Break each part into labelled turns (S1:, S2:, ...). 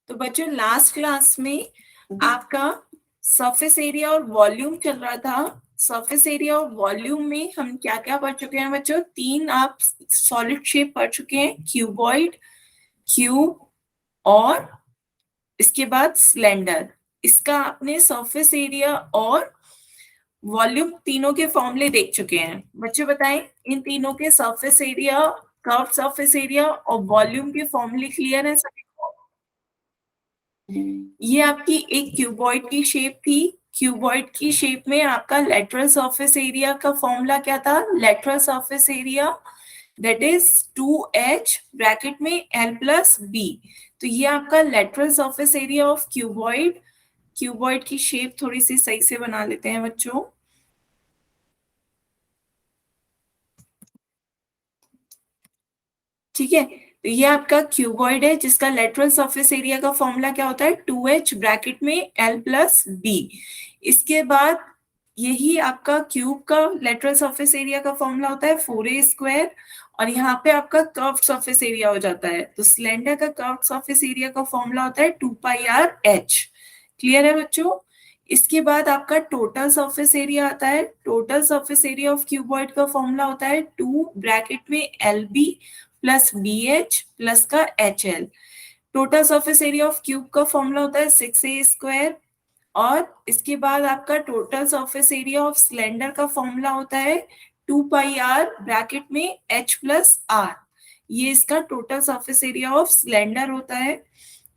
S1: तो बच्चों last class में आपका सरफेस एरिया और वॉल्यूम चल रहा था। सरफेस एरिया और वॉल्यूम में हम क्या क्या पढ़ चुके हैं बच्चों? तीन आप सॉलिड शेप पढ़ चुके हैं, क्यूबॉइड, क्यूब और इसके बाद सिलेंडर। इसका आपने सरफेस एरिया और वॉल्यूम तीनों के फॉर्मूले देख चुके हैं। बच्चों बताएं, इन तीनों के surface area, curve surface area और वॉल्यूम के फॉर्मूले क्लियर है सभी को? ये आपकी एक क्यूबॉइड की शेप थी। क्यूबॉइड की शेप में आपका लेटरल सरफेस एरिया का फॉर्मूला क्या था? Lateral surface area that is 2h bracket में l प्लस b। तो ये आपका lateral surface area of cuboid. Cuboid की शेप थोड़ी सी सही से बना लेते हैं बच्चों। ठीक है, तो ये आपका क्यूबॉइड है जिसका लेटरल सरफेस एरिया का फॉर्मूला क्या होता है? 2h ब्रैकेट में l प्लस b। इसके बाद यही आपका क्यूब का लेटरल सरफेस एरिया का फॉर्मूला होता है 4a स्क्वायर, और यहाँ पे आपका कर्व सरफेस एरिया हो जाता है। तो सिलेंडर का कर्व सरफेस एरिया का फॉर्मूला होता है 2 पाई r h। क्लियर है बच्चों? इसके बाद आपका टोटल सरफेस एरिया आता है। Total surface area of cuboid का फॉर्मूला होता है 2 ब्रैकेट में l b plus b h plus का h l. Total surface area of cube का फॉर्मूला होता है 6a स्क्वायर। और इसके बाद आपका total surface area of cylinder का फॉर्मूला होता है 2 पाई आर ब्रैकेट में h प्लस आर। ये इसका total surface area of cylinder होता है।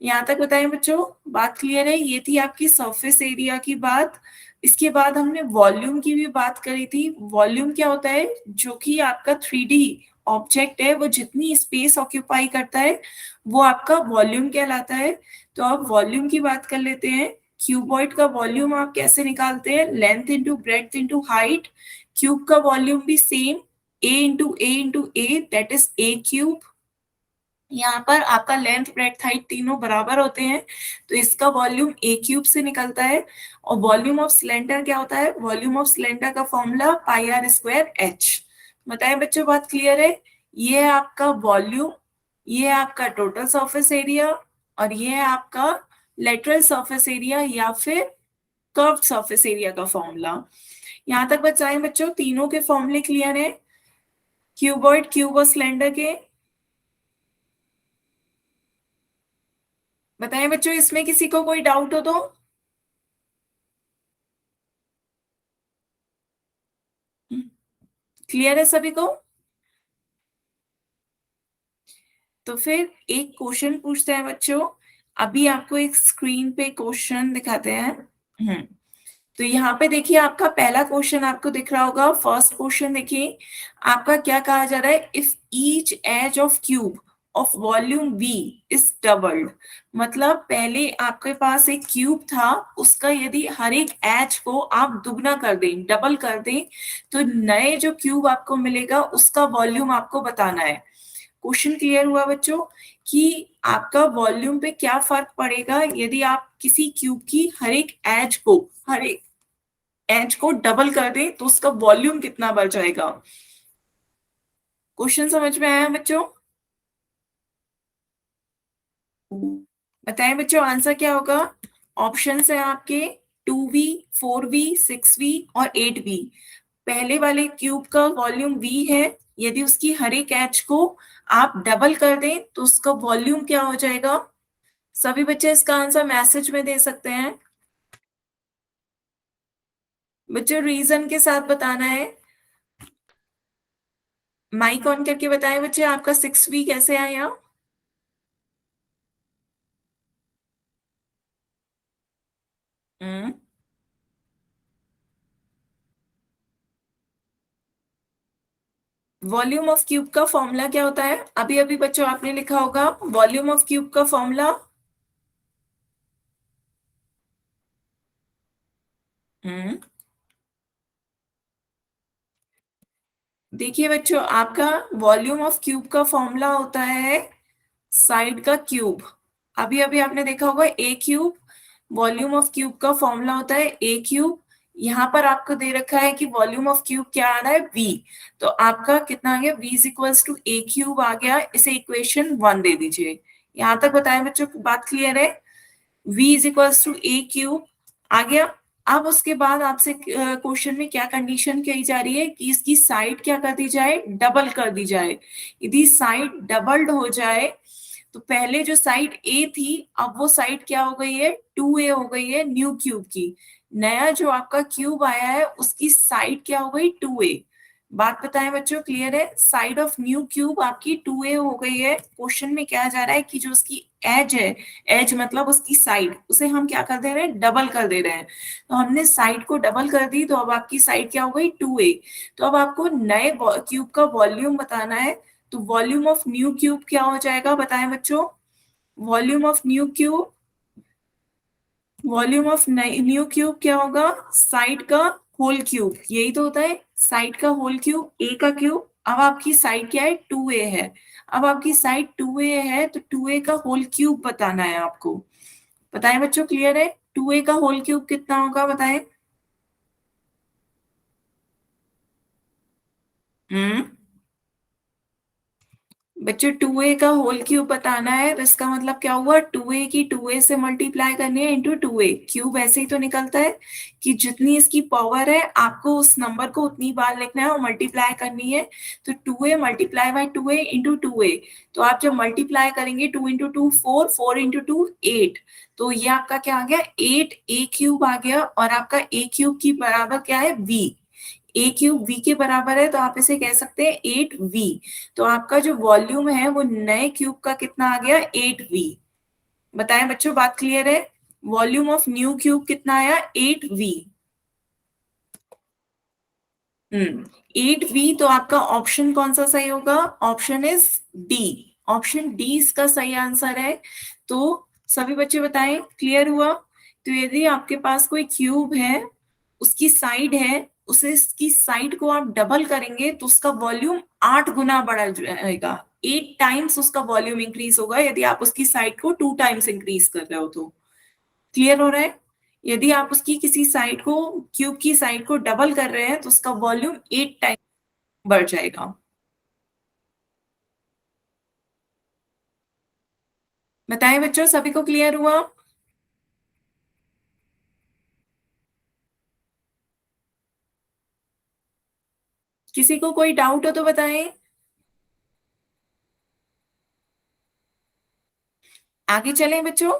S1: यहाँ तक बताएं बच्चों, बात क्लियर है? ये थी आपकी सरफेस एरिया की बात। इसके बाद हमने वॉल्यूम की भी बात करी थी। वॉल्यूम क्या होता है? जो कि आपका 3D ऑब्जेक्ट है, वो जितनी स्पेस ऑक्यूपाई करता है वो आपका वॉल्यूम कहलाता है। तो अब वॉल्यूम की बात कर लेते हैं। क्यूबॉइड का वॉल्यूम आप कैसे निकालते हैं? Length into breadth into height. Cube का वॉल्यूम भी same, a into A that is a cube. यहाँ पर आपका लेंथ ब्रेड्थ हाइट तीनों बराबर होते हैं, तो इसका वॉल्यूम a क्यूब से निकलता है। और वॉल्यूम ऑफ सिलेंडर क्या होता है? वॉल्यूम ऑफ सिलेंडर का formula pi r square h। बताएं बच्चों, बात क्लियर है? ये है आपका वॉल्यूम, ये है आपका टोटल सरफेस एरिया, और ये है आपका लेटरल सरफेस एरिया या फिर कर्व्ड सरफेस एरिया का फॉर्मूला। यहाँ तक बताएं बच्चों, तीनों के फॉर्मूले क्लियर है? क्यूबॉइड, क्यूब और सिलेंडर के। बताएं बच्चों, इसमें किसी को कोई डाउट हो तो? क्लियर है सभी को? तो फिर एक क्वेश्चन पूछते हैं बच्चों। अभी आपको एक स्क्रीन पे क्वेश्चन दिखाते हैं। तो यहाँ पे देखिए, आपका पहला क्वेश्चन आपको दिख रहा होगा। फर्स्ट क्वेश्चन देखिए, आपका क्या कहा जा रहा है? If each edge of cube of volume v is doubled. मतलब पहले आपके पास एक क्यूब था, उसका यदि हर एक एज को आप दुगना कर दें, डबल कर दें, तो नए जो क्यूब आपको मिलेगा उसका वॉल्यूम आपको बताना है। क्वेश्चन क्लियर हुआ बच्चों कि आपका वॉल्यूम पे क्या फर्क पड़ेगा यदि आप किसी क्यूब की हर एक एज को डबल कर दें तो उसका वॉल्यूम कितना बढ़ जाएगा? क्वेश्चन समझ में आया बच्चों? बताएं बच्चों, आंसर क्या होगा? ऑप्शन है आपके 2v, 4v, 6v और 8v। पहले वाले क्यूब का वॉल्यूम v है, यदि उसकी हर एक एज को आप डबल कर दें तो उसका वॉल्यूम क्या हो जाएगा? सभी बच्चे इसका आंसर मैसेज में दे सकते हैं। बच्चों रीजन के साथ बताना है। माइक ऑन करके बताएं बच्चे, आपका 6v कैसे आया? हम्म वॉल्यूम ऑफ क्यूब का फॉर्मूला क्या होता है? अभी अभी बच्चों आपने लिखा होगा वॉल्यूम ऑफ क्यूब का फॉर्मूला। हम्म देखिए बच्चों, आपका वॉल्यूम ऑफ क्यूब का फॉर्मूला होता है साइड का क्यूब। अभी अभी आपने देखा होगा ए क्यूब। वॉल्यूम ऑफ क्यूब का फॉर्मूला होता है ए क्यूब। यहाँ पर आपको दे रखा है कि वॉल्यूम ऑफ क्यूब क्या आ रहा है? v। तो आपका कितना आ गया? v is equals to a cube आ गया। इसे इक्वेशन 1 दे दीजिए। यहां तक बताएं बच्चों, बात क्लियर है? v is equals to a cube आ गया। अब उसके बाद आपसे क्वेश्चन में क्या कंडीशन कही जा रही है कि इसकी साइड क्या कर दी जाए, डबल कर दी जाए। यदि साइड डबल्ड हो जाए तो पहले जो साइड ए थी अब वो साइड क्या हो गई है, 2a हो गई है न्यू क्यूब की। नया जो आपका क्यूब आया है उसकी साइड क्या हो गई, 2a। बात बताएं बच्चों, क्लियर है? साइड ऑफ न्यू क्यूब आपकी 2a हो गई है। क्वेश्चन में क्या जा रहा है कि जो उसकी एज है, एज मतलब उसकी साइड, उसे हम क्या कर दे रहे हैं, डबल कर दे रहे हैं। तो हमने साइड को डबल कर दी तो अब आपकी साइड क्या हो गई, 2a। तो अब आपको नए क्यूब का वॉल्यूम बताना है। तो वॉल्यूम ऑफ न्यू क्यूब क्या हो जाएगा, बताएं बच्चों? Volume of new cube, volume of new cube क्या होगा, साइड का होल क्यूब। यही तो होता है, साइड का होल क्यूब, ए का क्यूब। अब आपकी साइड क्या है, 2a है। अब आपकी साइड 2a है तो 2a का होल क्यूब बताना है आपको। बताएं बच्चों, क्लियर है? 2a का होल क्यूब कितना होगा, बताएं। हम्म बच्चों 2a का होल क्यूब बताना है तो इसका मतलब क्या हुआ, 2a की 2a से मल्टीप्लाई करनी है इंटू 2a। क्यूब ऐसे ही तो निकलता है कि जितनी इसकी पावर है आपको उस नंबर को उतनी बार लिखना है और मल्टीप्लाई करनी है। तो 2a multiply by 2a into 2a। तो आप जब मल्टीप्लाई करेंगे 2 इंटू 2 4, 4 इंटू 2 8। तो ये आपका क्या आ गया, 8a क्यूब आ गया। और आपका a क्यूब की बराबर क्या है, v। ए क्यूब वी के बराबर है तो आप इसे कह सकते हैं 8v। तो आपका जो वॉल्यूम है वो नए क्यूब का कितना आ गया, 8v। बताएं बच्चों, बात क्लियर है? वॉल्यूम ऑफ न्यू क्यूब कितना आया, 8v। 8v। तो आपका ऑप्शन कौन सा सही होगा, option is D. Option D इसका सही आंसर है। तो सभी बच्चे बताएं, क्लियर हुआ? तो यदि आपके पास कोई क्यूब है, उसकी साइड है, उसे इसकी साइड को आप डबल करेंगे तो उसका वॉल्यूम 8 गुना बढ़ जाएगा। 8 टाइम्स उसका वॉल्यूम इंक्रीज होगा यदि आप उसकी साइड को 2 टाइम्स इंक्रीज कर रहे हो तो। क्लियर हो रहा है? यदि आप उसकी किसी साइड को, क्यूब की साइड को डबल कर रहे हैं तो उसका वॉल्यूम 8 टाइम बढ़ जाएगा। बताएं बच्चों, सभी को क्लियर हुआ? किसी को कोई डाउट हो तो बताएं। आगे चलें बच्चों।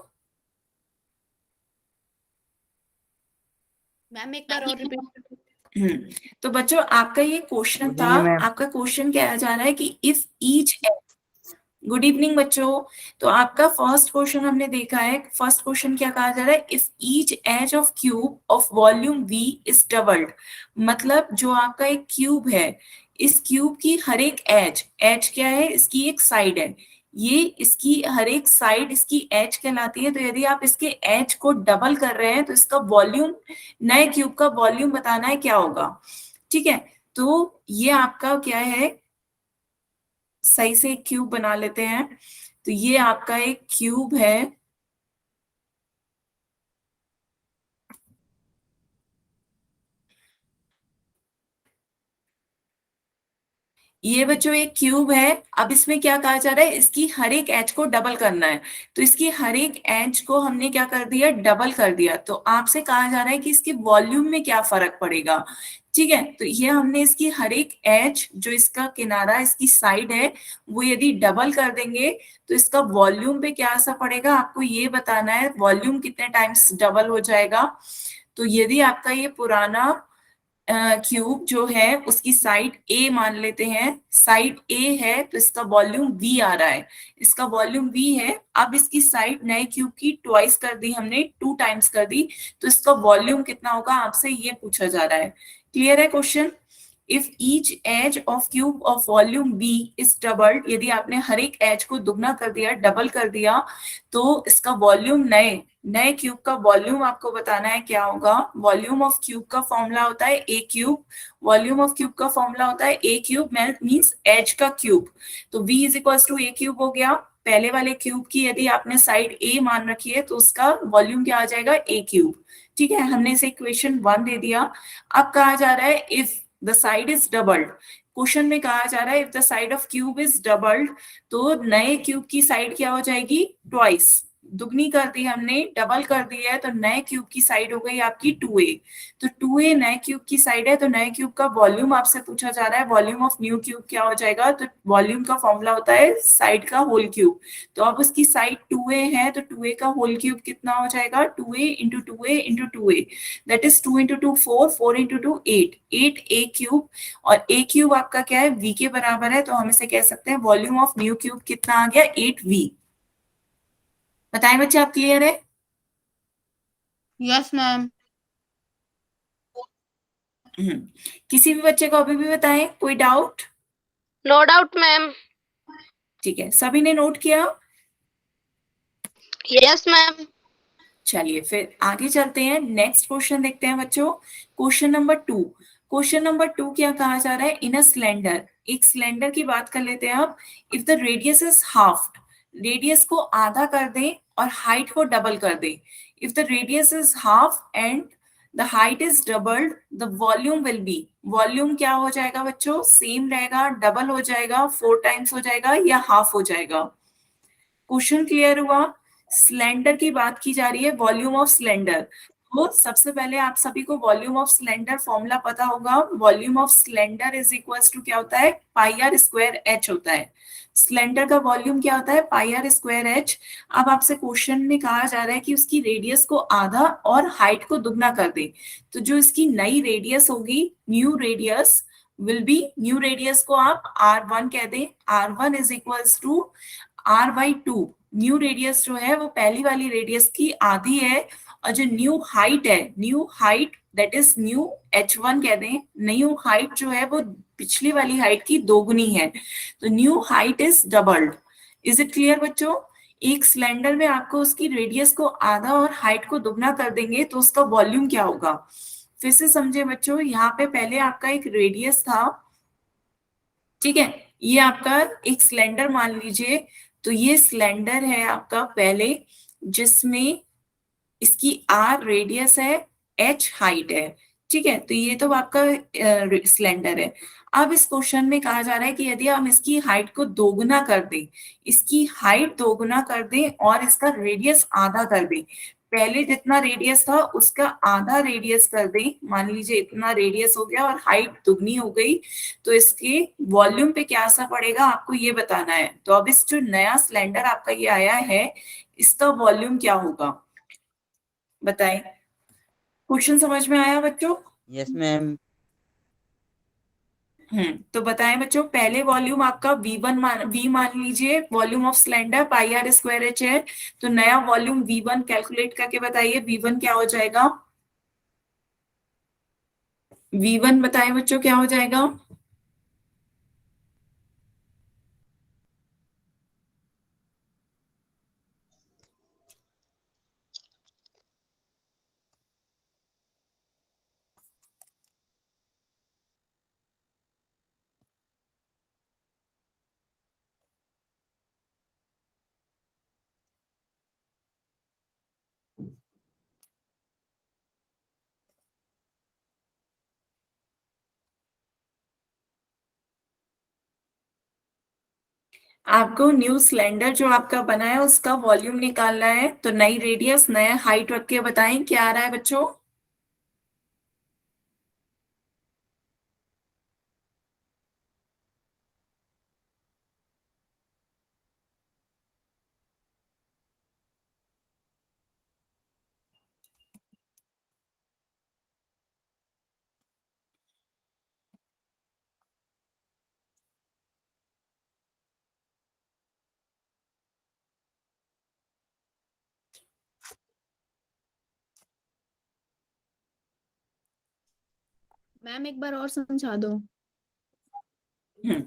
S2: मैम एक बार और रिपीट।
S1: तो बच्चों आपका ये क्वेश्चन
S3: गुड
S1: था।
S3: Evening ma'am.
S1: आपका क्वेश्चन क्या जा रहा है कि इफ ईच, गुड इवनिंग बच्चों। तो आपका फर्स्ट क्वेश्चन हमने देखा है। फर्स्ट क्वेश्चन क्या कहा जा रहा है, if each edge of cube of volume v is doubled. मतलब जो आपका एक क्यूब है, इस क्यूब की हर एक एज, एज क्या है, इसकी एक साइड है। ये इसकी हर एक साइड इसकी एज कहलाती है। तो यदि आप इसके एज को डबल कर रहे हैं तो इसका वॉल्यूम, नए क्यूब का वॉल्यूम बताना है क्या होगा। ठीक है, तो ये आपका क्या है, सही से एक क्यूब बना लेते हैं। तो ये आपका एक क्यूब है। ये बच्चों एक क्यूब है। अब इसमें क्या कहा जा रहा है, इसकी हर एक एज को डबल करना है। तो इसकी हर एक एज को हमने क्या कर दिया, डबल कर दिया। तो आपसे कहा जा रहा है कि इसके वॉल्यूम में क्या फर्क पड़ेगा। ठीक है, तो ये हमने इसकी हर एक एज, जो इसका किनारा, इसकी साइड है, वो यदि डबल कर देंगे तो इसका वॉल्यूम पे क्या असर पड़ेगा, आपको ये बताना है। वॉल्यूम कितने टाइम्स डबल हो जाएगा। तो यदि आपका ये पुराना क्यूब जो है उसकी साइड ए मान लेते हैं, साइड ए है तो इसका वॉल्यूम v आ रहा है। इसका वॉल्यूम v है। अब इसकी साइड नए क्यूब की ट्वाइस कर दी हमने, 2 टाइम्स कर दी। तो इसका वॉल्यूम कितना होगा, आपसे ये पूछा जा रहा है। क्लियर है question? If each edge of cube of volume v is doubled, यदि आपने हर एक एज को दुगना कर दिया, डबल कर दिया, तो इसका वॉल्यूम, नए नए क्यूब का वॉल्यूम आपको बताना है क्या होगा। वॉल्यूम ऑफ क्यूब का फॉर्मूला होता है a cube. Volume of cube का फॉर्मूला होता है ए क्यूब मींस एज का क्यूब। तो v is equal to a cube हो गया। पहले वाले क्यूब की यदि आपने साइड ए मान रखी है तो उसका वॉल्यूम क्या आ जाएगा, ए क्यूब। ठीक है, हमने इसे इक्वेशन 1 दे दिया। अब कहा जा रहा है if the side is doubled, question में कहा जा रहा है if the side of cube is doubled, तो नए क्यूब की साइड क्या हो जाएगी, ट्वाइस, दुगनी कर दी हमने, डबल कर दी है, तो नए क्यूब की साइड हो गई आपकी 2a। तो 2a नए क्यूब की साइड है, तो नए क्यूब का वॉल्यूम आपसे पूछा जा रहा है, वॉल्यूम ऑफ न्यू क्यूब क्या हो जाएगा, तो वॉल्यूम का फॉर्मूला होता है साइड का होल क्यूब। तो अब उसकी साइड 2a है, तो 2a का होल क्यूब कितना हो जाएगा, 2a into 2a into 2a, that is 2 into 2 4, 4 into 2 8, 8a cube. और a क्यूब आपका क्या है, v के बराबर है, तो हम इसे कह सकते हैं वॉल्यूम ऑफ न्यू क्यूब कितना आ गया, 8v। बताएं बच्चे, आप क्लियर है?
S2: Yes ma'am.
S1: किसी भी बच्चे को अभी भी बताएं, कोई डाउट?
S3: No doubt ma'am.
S1: ठीक है, सभी ने नोट किया?
S3: Yes ma'am.
S1: चलिए फिर आगे चलते हैं, नेक्स्ट क्वेश्चन देखते हैं बच्चों। Question number 2। क्वेश्चन नंबर 2 क्या कहा जा रहा है, इन अ सिलेंडर, एक सिलेंडर की बात कर लेते हैं अब। If the radius is half, radius को आधा कर दें और हाइट को डबल कर दें। If the radius is half and the height is doubled, the volume will be, volume क्या हो जाएगा बच्चों, सेम रहेगा, डबल हो जाएगा, 4 टाइम्स हो जाएगा, या हाफ हो जाएगा? क्वेश्चन क्लियर हुआ? सिलेंडर की बात की जा रही है, वॉल्यूम ऑफ सिलेंडर। तो सबसे पहले आप सभी को वॉल्यूम ऑफ सिलेंडर फॉर्मूला पता होगा, volume of cylinder is equals to क्या होता है, पाई आर स्क्वायर एच होता है। सिलेंडर का वॉल्यूम क्या होता है, पाई आर स्क्वायर एच। अब आपसे क्वेश्चन में कहा जा रहा है कि उसकी रेडियस को आधा और हाइट को दुगना कर दे। तो जो इसकी नई रेडियस होगी, new radius will be, new radius को आप r1 कह दें, r1 is equals to r/2। New radius जो है वो पहली वाली रेडियस की आधी है, और जो न्यू हाइट है, new height that is new h1 कह दें, न्यू हाइट जो है वो पिछली वाली हाइट की दोगुनी है, तो new height is doubled. Is it clear बच्चों? एक सिलेंडर में आपको उसकी रेडियस को आधा और हाइट को दुगना कर देंगे तो उसका वॉल्यूम क्या होगा। फिर से समझे बच्चों, यहाँ पे पहले आपका एक रेडियस था, ठीक है, ये आपका एक सिलेंडर मान लीजिए। तो ये सिलेंडर है आपका पहले, जिसमें इसकी आर रेडियस है, एच हाइट है, ठीक है, तो ये तो आपका सिलेंडर है। अब इस क्वेश्चन में कहा जा रहा है कि यदि हम इसकी हाइट को दोगुना कर दें, इसकी हाइट दोगुना कर दें और इसका रेडियस आधा कर दें, पहले जितना रेडियस था उसका आधा रेडियस कर दें, मान लीजिए इतना रेडियस हो गया और हाइट दुगनी हो गई, तो इसके वॉल्यूम पे क्या असर पड़ेगा आपको ये बताना है। तो अब इस जो नया सिलेंडर आपका ये आया है, इसका वॉल्यूम क्या होगा, बताएं। क्वेश्चन समझ में आया बच्चों?
S4: Yes ma'am.
S1: तो बताएं बच्चों, पहले वॉल्यूम आपका V मान लीजिए, volume of cylinder pi r square h है, तो नया वॉल्यूम V1 कैलकुलेट करके बताइए, V1 क्या हो जाएगा, V1 बताएं बच्चों क्या हो जाएगा। आपको न्यू सिलेंडर जो आपका बना है उसका वॉल्यूम निकालना है, तो नई रेडियस नया हाइट रख के बताएं क्या आ रहा है बच्चों।
S2: मैम एक बार और समझा दो।
S1: हम्म,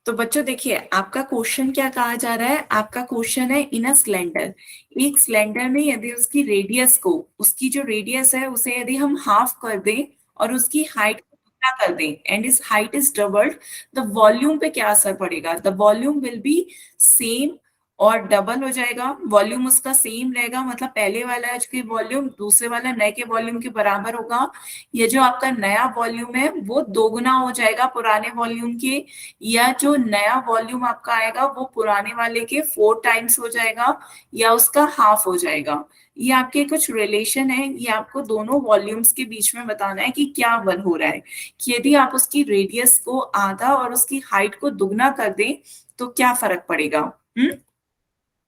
S1: तो बच्चों देखिए, आपका क्वेश्चन क्या कहा जा रहा है, आपका क्वेश्चन है इन अ सिलेंडर, एक सिलेंडर में यदि उसकी रेडियस को, उसकी जो रेडियस है उसे यदि हम हाफ कर दें और उसकी हाइट को दुगना कर दें एंड इस height is doubled, the volume पे क्या असर पड़ेगा, the volume will be same और डबल हो जाएगा, वॉल्यूम उसका सेम रहेगा, मतलब पहले वाला की वॉल्यूम दूसरे वाला नए के वॉल्यूम के बराबर होगा। ये जो आपका नया वॉल्यूम है वो दोगुना हो जाएगा पुराने वॉल्यूम के, या जो नया वॉल्यूम आपका आएगा वो पुराने वाले के 4 टाइम्स हो जाएगा, या उसका हाफ हो जाएगा। ये आपके कुछ रिलेशन है, ये आपको दोनों वॉल्यूम्स के बीच में बताना है कि क्या वन हो रहा है, कि यदि आप उसकी रेडियस को आधा और उसकी हाइट को दुगना कर दें तो क्या फर्क पड़ेगा।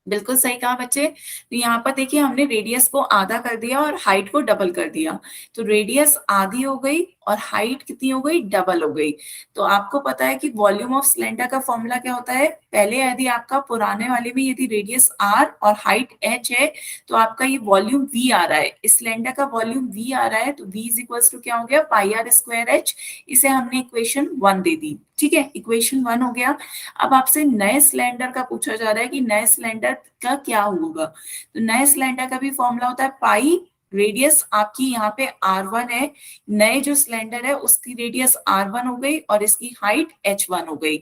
S1: बिल्कुल सही कहा बच्चे। तो यहाँ पर देखिए हमने रेडियस को आधा कर दिया और हाइट को डबल कर दिया, तो रेडियस आधी हो गई और हाइट कितनी हो गई, डबल हो गई। तो आपको पता है कि वॉल्यूम ऑफ सिलेंडर का फॉर्मूला क्या होता है, पहले यदि आपका पुराने वाले में यदि रेडियस आर और हाइट एच है तो आपका ये वॉल्यूम वी आ रहा है, इस सिलेंडर का वॉल्यूम वी आ रहा है, तो वी इज इक्वल टू क्या हो गया, पाई आर स्क्वायर एच। इसे हमने इक्वेशन 1 दे दी, ठीक है, इक्वेशन 1 हो गया। अब आपसे नए सिलेंडर का पूछा जा रहा है कि नए सिलेंडर का क्या होगा, तो नए सिलेंडर का भी फॉर्मूला होता है पाई, रेडियस आपकी यहाँ पे R1 है, नए जो सिलेंडर है उसकी रेडियस R1 हो गई और इसकी हाइट H1 हो गई,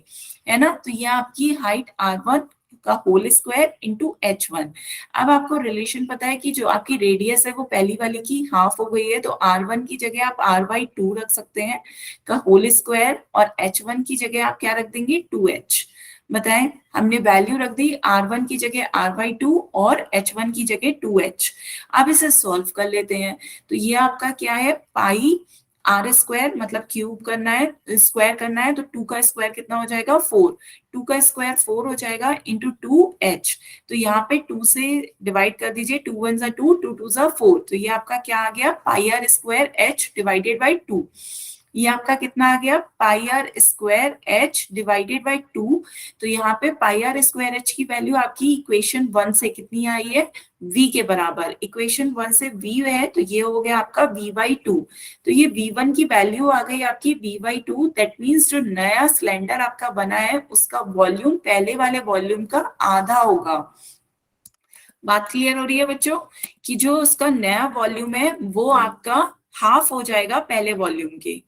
S1: है ना। तो ये आपकी हाइट R1 का होल स्क्वायर इंटू H1। अब आपको रिलेशन पता है कि जो आपकी रेडियस है वो पहली वाली की हाफ हो गई है, तो R1 की जगह आप R/2 रख सकते हैं का होल स्क्वायर, और H1 की जगह आप क्या रख देंगे, 2H। बताएं, हमने वैल्यू रख दी R1 की जगह R/2 और H1 की जगह 2H। अब इसे सॉल्व कर लेते हैं, तो ये आपका क्या है, पाई आर स्क्वायर, मतलब क्यूब करना है, स्क्वायर करना है, तो 2 का स्क्वायर कितना हो जाएगा, 4। 2 का स्क्वायर 4 हो जाएगा इंटू 2H। तो यहाँ पे 2 से डिवाइड कर दीजिए, 2 1 जा 2, 2 2 जा 4, तो ये आपका क्या आ गया, pi r square H divided by 2। ये आपका कितना आ गया, pi r square h divided by 2। तो यहाँ पे पाई आर स्क्वायर एच की वैल्यू आपकी इक्वेशन 1 से कितनी आई है, v के बराबर। इक्वेशन 1 से v है तो ये हो गया आपका v/2। तो ये v1 की वैल्यू आ गई आपकी v/2। दैट मीन्स जो नया सिलेंडर आपका बना है उसका वॉल्यूम पहले वाले वॉल्यूम का आधा होगा। बात क्लियर हो रही है बच्चों, कि जो उसका नया वॉल्यूम है वो आपका हाफ हो जाएगा पहले वॉल्यूम के।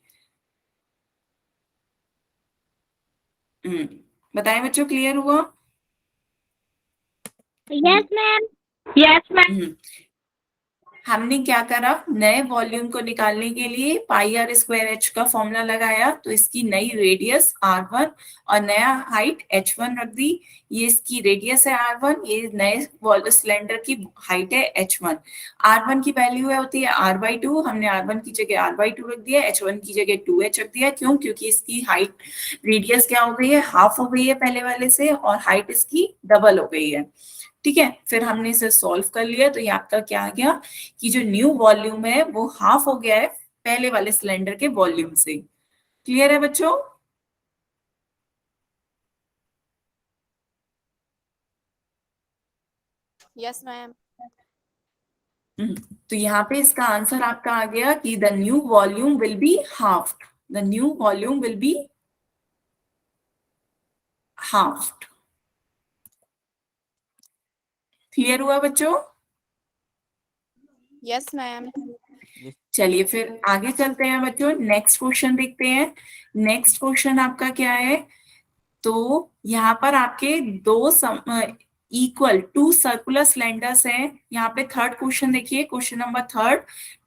S1: बताएं बच्चों, क्लियर हुआ।
S3: Yes, ma'am. Yes, ma'am.
S1: हमने क्या करा, नए वॉल्यूम को निकालने के लिए पाई आर स्क्वायर एच का फॉर्मूला लगाया, तो इसकी नई रेडियस R1 और नया हाइट H1 रख दी। ये इसकी रेडियस है R1, ये नए सिलेंडर की हाइट है H1। R1 की वैल्यू है होती है R/2, हमने R1 की जगह R/2 रख दिया, H1 की जगह 2H रख दिया। क्यों, क्योंकि इसकी हाइट रेडियस क्या हो गई है, हाफ हो गई है पहले वाले से, और हाइट इसकी डबल हो गई है। ठीक है, फिर हमने इसे सॉल्व कर लिया, तो ये आपका क्या आ गया कि जो न्यू वॉल्यूम है वो हाफ हो गया है पहले वाले सिलेंडर के वॉल्यूम से। क्लियर है बच्चों।
S2: Yes ma'am.
S1: तो यहाँ पे इसका आंसर आपका आ गया कि the new volume will be halved, the new volume will be halved. Clear हुआ बच्चों।
S2: Yes ma'am.
S1: चलिए फिर आगे चलते हैं बच्चों, नेक्स्ट क्वेश्चन देखते हैं। नेक्स्ट क्वेश्चन आपका क्या है, तो यहाँ पर आपके दो इक्वल टू सर्कुलर सिलेंडर्स हैं। यहाँ पे थर्ड क्वेश्चन देखिए, question number third,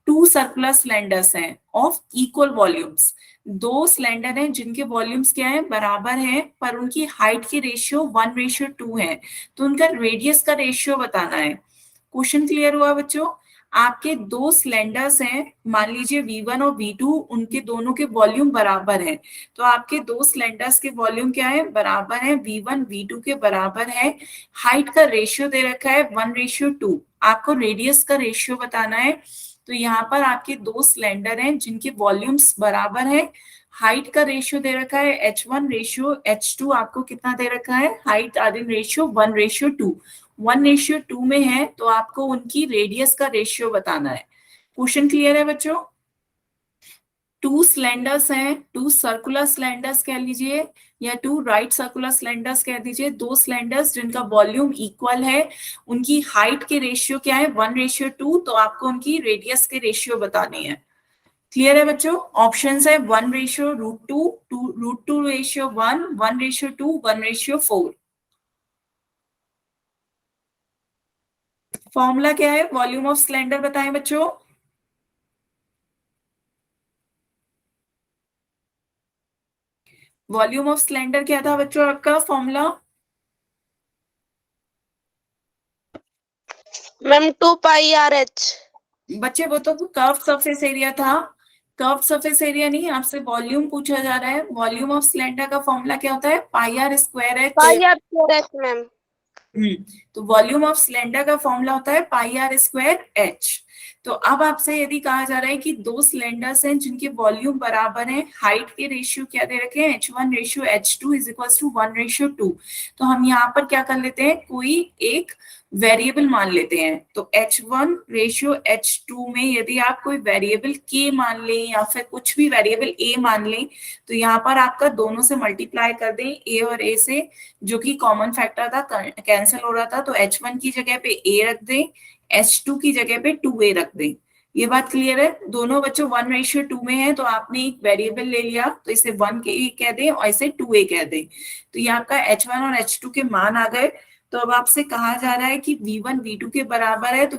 S1: two circular cylinders हैं ऑफ इक्वल वॉल्यूम्स। दो सिलेंडर हैं जिनके वॉल्यूम्स क्या है, बराबर हैं, पर उनकी हाइट की रेशियो 1:2 है, तो उनका रेडियस का रेशियो बताना है। क्वेश्चन क्लियर हुआ बच्चों। आपके दो सिलेंडर्स हैं, मान लीजिए V1 और V2, उनके दोनों के वॉल्यूम बराबर हैं। तो आपके दो सिलेंडर्स के वॉल्यूम क्या है, बराबर है, V1 V2 के बराबर है। हाइट का रेशियो दे रखा है 1:2। आपको रेडियस का रेशियो बताना है। तो यहाँ पर आपके दो सिलेंडर हैं जिनके वॉल्यूम्स बराबर है, हाइट का रेशियो दे रखा है H1 रेशियो H2 आपको कितना दे रखा है, हाइट आर्डन रेशियो 1:2। 1:2 में है तो आपको उनकी रेडियस का रेशियो बताना है। क्वेश्चन क्लियर है बच्चों। टू सिलेंडर्स हैं, टू सर्कुलर सिलेंडर्स कह लीजिए या टू राइट सर्कुलर सिलेंडर्स कह दीजिए, दो सिलेंडर्स जिनका वॉल्यूम इक्वल है, उनकी हाइट के रेशियो क्या है, 1:2, तो आपको उनकी रेडियस के रेशियो बताने हैं। क्लियर है बच्चों। ऑप्शंस है 1:√2, √2 रेशियो 1, 1:2, 1:4। फॉर्मूला क्या है वॉल्यूम ऑफ सिलेंडर, बताएं बच्चों। वॉल्यूम ऑफ सिलेंडर क्या था बच्चों आपका फॉर्मूला?
S3: Ma'am 2πRH।
S1: बच्चे वो तो कर्व सरफेस एरिया था, कर्व सरफेस एरिया नहीं, आपसे वॉल्यूम पूछा जा रहा है। वॉल्यूम ऑफ सिलेंडर का फॉर्मूला क्या होता है? Pi r square h.
S3: πR/H ma'am.
S1: तो वॉल्यूम ऑफ सिलेंडर का फॉर्मूला होता है पाई आर स्क्वायर एच। तो अब आपसे यदि कहा जा रहा है कि दो सिलेंडर्स हैं जिनके वॉल्यूम बराबर हैं, हाइट के रेशियो क्या दे रखे हैं? H1:H2 is equal to 1:2। तो हम यहाँ पर क्या कर लेते हैं, कोई एक वेरिएबल मान लेते हैं। तो H1:H2 में यदि आप कोई वेरिएबल k मान लें या फिर कुछ भी वेरिएबल a मान लें, तो यहाँ पर आपका दोनों से मल्टीप्लाई कर दें a और a से, जो कि कॉमन फैक्टर था, कैंसिल हो रहा था। तो H1 की जगह पे a रख दें, H2 की जगह पे 2a रख दें। ये बात क्लियर है? दोनों बच्चों 1:2 में है, तो आपने एक वेरिएबल ले लिया, तो इसे 1a कह दें और इसे 2a कह दें। तो ये आपका H1 और H2 के मान आ गए। तो अब आपसे कहा जा रहा है कि V1 V2 के बराबर है, तो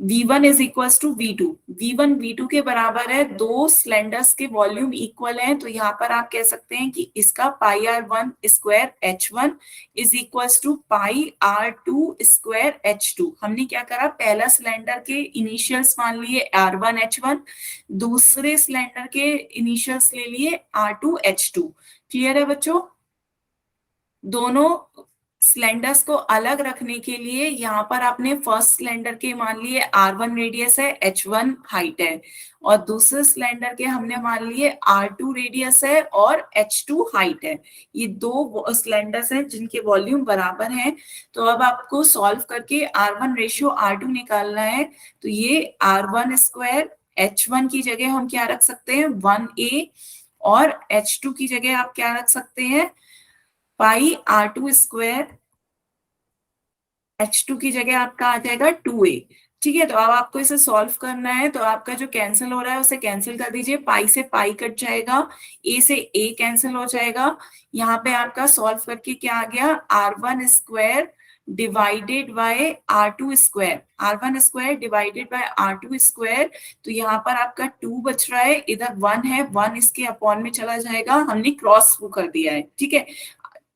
S1: V1 is equal to V2। V1 V2 के बराबर है, दो सिलेंडर्स के वॉल्यूम इक्वल हैं, तो यहाँ पर आप कह सकते हैं कि इसका pi R1 square H1 is equal to pi R2 square H2। हमने क्या करा, पहला सिलेंडर के इनिशियल्स मान लिए R1 H1, दूसरे सिलेंडर के इनिशियल्स ले लिए R2 H2। क्लियर है बच्चों? दोनों सिलेंडर्स को अलग रखने के लिए यहाँ पर आपने फर्स्ट सिलेंडर के मान लिए R1 रेडियस है, H1 हाइट है, और दूसरे सिलेंडर के हमने मान लिए R2 रेडियस है और H2 हाइट है। ये दो सिलेंडर्स हैं जिनके वॉल्यूम बराबर हैं। तो अब आपको सॉल्व करके R1:R2 निकालना है। तो ये R1 स्क्वायर, H1 की जगह हम क्या रख सकते हैं? 1a, और H2 की जगह आप क्या रख सकते हैं? पाई R2 स्क्वायर, H2 की जगह आपका आ जाएगा 2a। ठीक है, तो अब आपको इसे सॉल्व करना है। तो आपका जो कैंसिल हो रहा है उसे कैंसिल कर दीजिए, पाई से पाई कट जाएगा, a से a कैंसिल हो जाएगा। यहाँ पे आपका सॉल्व करके क्या आ गया? R1 square divided by R2 square, R1 square divided by R2 square. तो यहाँ पर आपका 2 बच रहा है, इधर 1 है, 1 इसके अपॉन में चला जाएगा, हमने क्रॉस कर दिया है। ठीक है,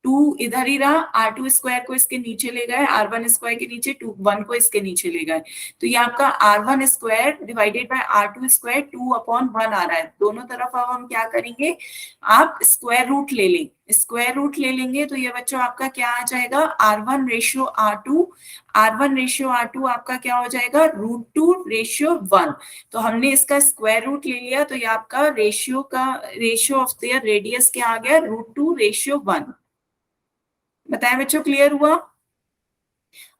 S1: 2 इधर ही रहा, R2 स्क्वायर को इसके नीचे ले गए, R1 स्क्वायर के नीचे 1 को इसके नीचे ले गए। तो ये आपका R1 square divided by R2 square 2/1 आ रहा है। दोनों तरफ अब हम क्या करेंगे, आप स्क्वायर रूट ले लें, स्क्वायर रूट ले लेंगे। तो ये बच्चों आपका क्या आ जाएगा? R1:R2, R1:R2 आपका क्या हो जाएगा? √2:1। तो हमने इसका स्क्वायर रूट ले लिया, तो ये आपका रेशियो ऑफ देयर रेडियस क्या आ गया? √2:1। बताएं बच्चों, क्लियर हुआ?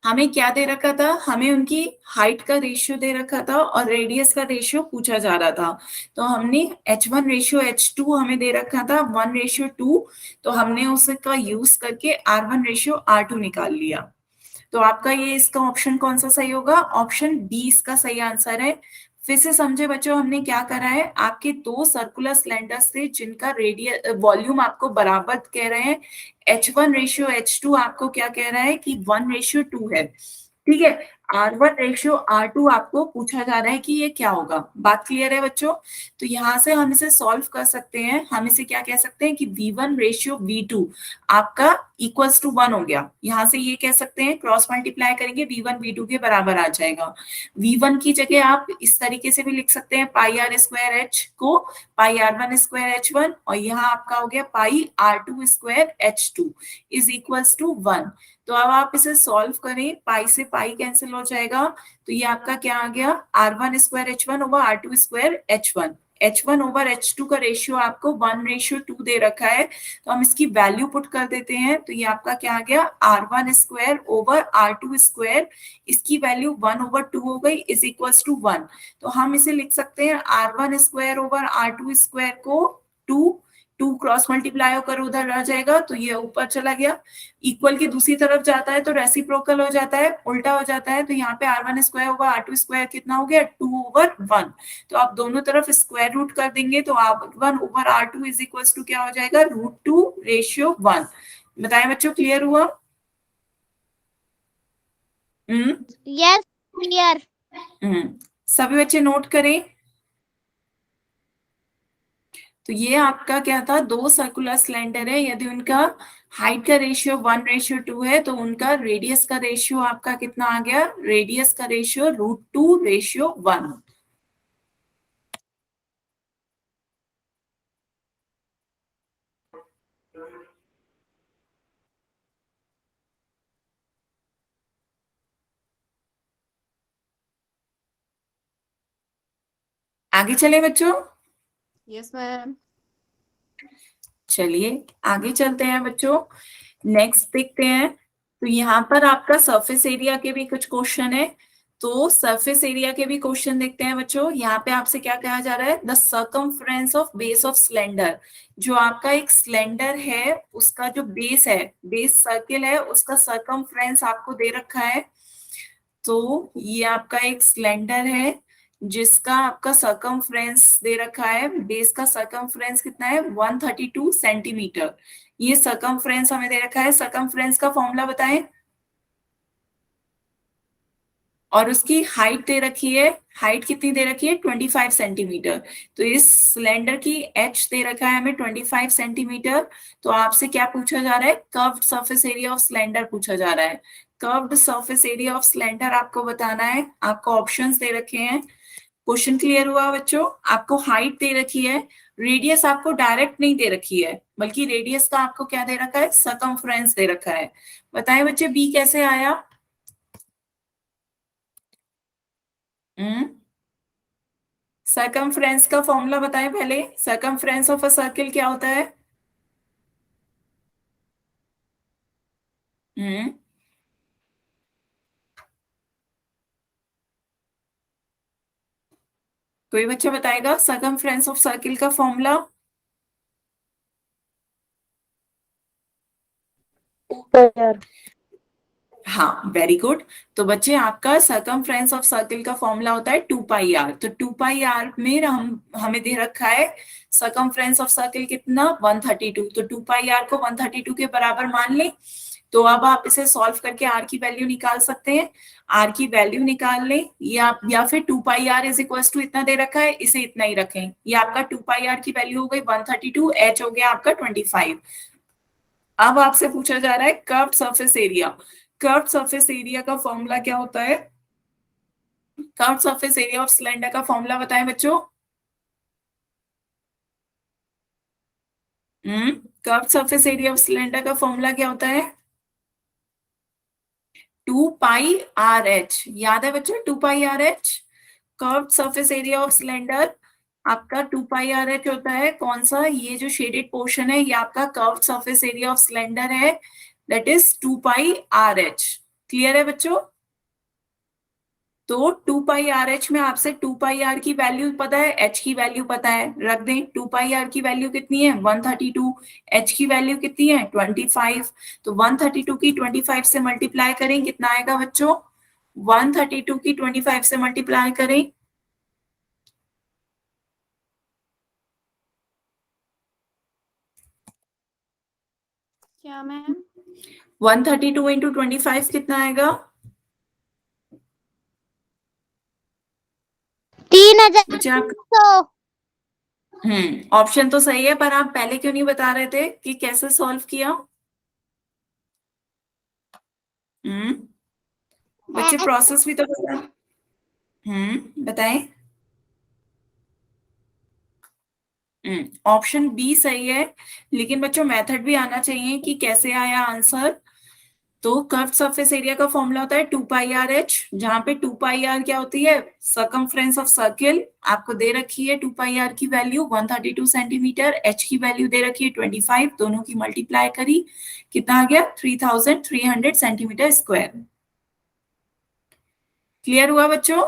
S1: हमें क्या दे रखा था? हमें उनकी हाइट का रेशियो दे रखा था और रेडियस का रेशियो पूछा जा रहा था। तो हमने H1:H2 हमें दे रखा था 1:2, तो हमने उसका यूज करके R1:R2 निकाल लिया। तो आपका ये इसका ऑप्शन कौन सा सही होगा? ऑप्शन बी इसका सही आंसर है। फिर से समझे बच्चों, हमने क्या करा है, आपके दो सर्कुलर सिलेंडर्स थे जिनका रेडियस वॉल्यूम आपको बराबर कह रहे हैं, H1:H2 आपको क्या कह रहा है कि 1:2 है। ठीक है, R1:R2 आपको पूछा जा रहा है कि ये क्या होगा। बात क्लियर है बच्चों? तो यहां से हम इसे सॉल्व कर सकते हैं। हम इसे क्या कह सकते हैं कि V1:V2 आपका इक्वल्स टू 1 हो गया। यहां से ये कह सकते हैं, क्रॉस मल्टीप्लाई करेंगे, V1 V2 के बराबर आ जाएगा। V1 की जगह आप इस तरीके से भी लिख सकते हैं, पाई R स्क्वायर H को पाई R1 स्क्वायर H1, और यहाँ आपका हो गया pi R2 square H2 is equals to 1। तो अब आप इसे सॉल्व करें, पाई से पाई कैंसिल हो जाएगा। तो ये आपका क्या आ गया? R1 square H1 over R2 square H1। H1 over H2 का रेशियो आपको 1:2 दे रखा है, तो हम इसकी वैल्यू पुट कर देते हैं। तो ये आपका क्या आ गया? R1 square over R2 square, इसकी वैल्यू 1/2 हो गई, इज इक्वल टू 1। तो हम इसे लिख सकते हैं R1 square over R2 square को 2 क्रॉस मल्टीप्लाई होकर उधर आ जाएगा, तो ये ऊपर चला गया, इक्वल की दूसरी तरफ जाता है तो रेसिप्रोकल हो जाता है, उल्टा हो जाता है। तो यहाँ पे R1 square over R2 square कितना हो गया? 2/1। तो आप दोनों तरफ स्क्वायर रूट कर देंगे, तो R1 over R2 is equal to क्या हो जाएगा? √2:1। बताएं बच्चों, क्लियर हुआ?
S4: Yes clear.
S1: सभी बच्चे नोट करें। तो ये आपका क्या था, दो सर्कुलर सिलेंडर है, यदि उनका हाइट का रेशियो 1:2 है तो उनका रेडियस का रेशियो आपका कितना आ गया, रेडियस का रेशियो √2:1। आगे चले बच्चों।
S2: Yes, ma'am.
S1: चलिए आगे चलते हैं बच्चों, नेक्स्ट देखते हैं। तो यहाँ पर आपका सरफेस एरिया के भी कुछ क्वेश्चन है। तो सरफेस एरिया के भी क्वेश्चन देखते हैं बच्चों। यहाँ पे आपसे क्या कहा जा रहा है, the circumference of base of cylinder. जो आपका एक सिलेंडर है उसका जो बेस है, बेस सर्किल है, उसका सर्कमफ्रेंस आपको दे रखा है। तो ये आपका एक सिलेंडर है जिसका आपका सर्कमफ्रेंस दे रखा है, बेस का सर्कमफ्रेंस कितना है, 132 सेंटीमीटर। ये सर्कमफ्रेंस हमें दे रखा है। सर्कमफ्रेंस का फॉर्मूला बताएं। और उसकी हाइट दे रखी है, हाइट कितनी दे रखी है, 25 सेंटीमीटर। तो इस सिलेंडर की एच दे रखा है हमें 25 सेंटीमीटर। तो आपसे क्या पूछा जा रहा है, curved surface area of cylinder पूछा जा रहा है। Curved surface area of cylinder आपको बताना है। आपको ऑप्शंस दे रखे हैं। क्वेश्चन क्लियर हुआ बच्चों। आपको हाइट दे रखी है, रेडियस आपको डायरेक्ट नहीं दे रखी है, बल्कि रेडियस का आपको क्या दे रखा है, सर्कमफ्रेंस दे रखा है। बताएं बच्चे बी कैसे आया। सर्कमफ्रेंस का फॉर्मूला बताएं पहले। सर्कमफ्रेंस ऑफ अ सर्किल क्या होता है। हम्म कोई बच्चा बताएगा सर्कमफ्रेंस ऑफ सर्किल का फॉर्मूला। हाँ वेरी गुड। तो बच्चे आपका सर्कमफ्रेंस ऑफ सर्किल का फॉर्मूला होता है 2πr। तो 2πr में हमें दे रखा है सर्कमफ्रेंस ऑफ सर्किल कितना, 132। तो 2πr को 132 के बराबर मान लें। तो अब आप इसे सॉल्व करके आर की वैल्यू निकाल सकते हैं। आर की वैल्यू निकाल लें, या फिर 2πr इज इक्वल टू इतना दे रखा है, इसे इतना ही रखें। ये आपका 2πr की वैल्यू हो गई 132, एच हो गया आपका 25। अब आपसे पूछा जा रहा है curved surface area. Curved surface area का फॉर्मूला क्या होता है। Curved surface area of cylinder का फॉर्मूला बताएं बच्चों। Curved surface area of cylinder का फॉर्मूला क्या होता है, 2πRH। याद है बच्चों 2πRH, curved surface area of cylinder आपका 2πRH होता है। कौन सा, ये जो शेडेड पोर्शन है ये आपका curved surface area of cylinder है, दैट इज 2πRH। क्लियर है बच्चों। तो 2πRH में आपसे 2πr की वैल्यू पता है, h की वैल्यू पता है, रख दें। 2πr की वैल्यू कितनी है, 132। h की वैल्यू कितनी है, 25। तो 132 की 25 से मल्टीप्लाई करें, कितना आएगा बच्चों, 132 की 25 से मल्टीप्लाई करें,
S2: क्या मैम।
S1: 132 इंटू 25 कितना आएगा,
S4: 3,300।
S1: ऑप्शन तो सही है, पर आप पहले क्यों नहीं बता रहे थे कि कैसे सॉल्व किया। बच्चे प्रोसेस भी तो बता। बताएं। ऑप्शन बी सही है, लेकिन बच्चों मेथड भी आना चाहिए कि कैसे आया आंसर। तो कर्व सरफेस एरिया का फॉर्मूला होता है 2πRH, जहां पे 2πr क्या होती है, सर्कमफ्रेंस ऑफ सर्किल। आपको दे रखी है 2πr की वैल्यू 132 सेंटीमीटर, h की वैल्यू दे रखी है 25, दोनों की मल्टीप्लाई करी, कितना आ गया 3300 सेंटीमीटर स्क्वायर। क्लियर हुआ बच्चों।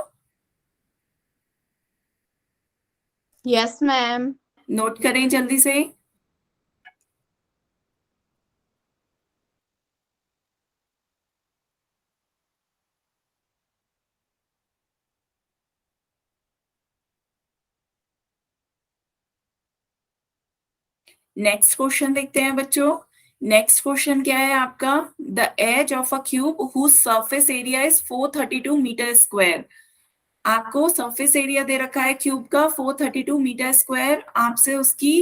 S2: Yes, ma'am.
S1: नोट करें जल्दी से। नेक्स्ट क्वेश्चन देखते हैं बच्चों। नेक्स्ट क्वेश्चन क्या है आपका, the edge of a cube whose surface area is 432 metre square. आपको सरफेस एरिया दे रखा है क्यूब का 432 मीटर स्क्वायर, आपसे उसकी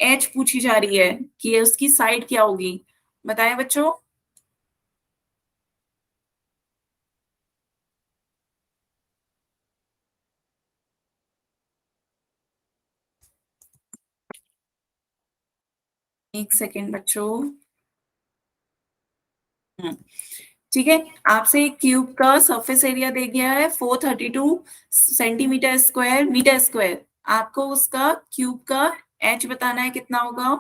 S1: एज पूछी जा रही है कि उसकी साइड क्या होगी, बताएं बच्चों। एक सेकेंड बच्चों। ठीक है, आपसे एक क्यूब का सरफेस एरिया दे गया है 432 सेंटीमीटर स्क्वायर मीटर स्क्वायर, आपको उसका क्यूब का एच बताना है कितना होगा।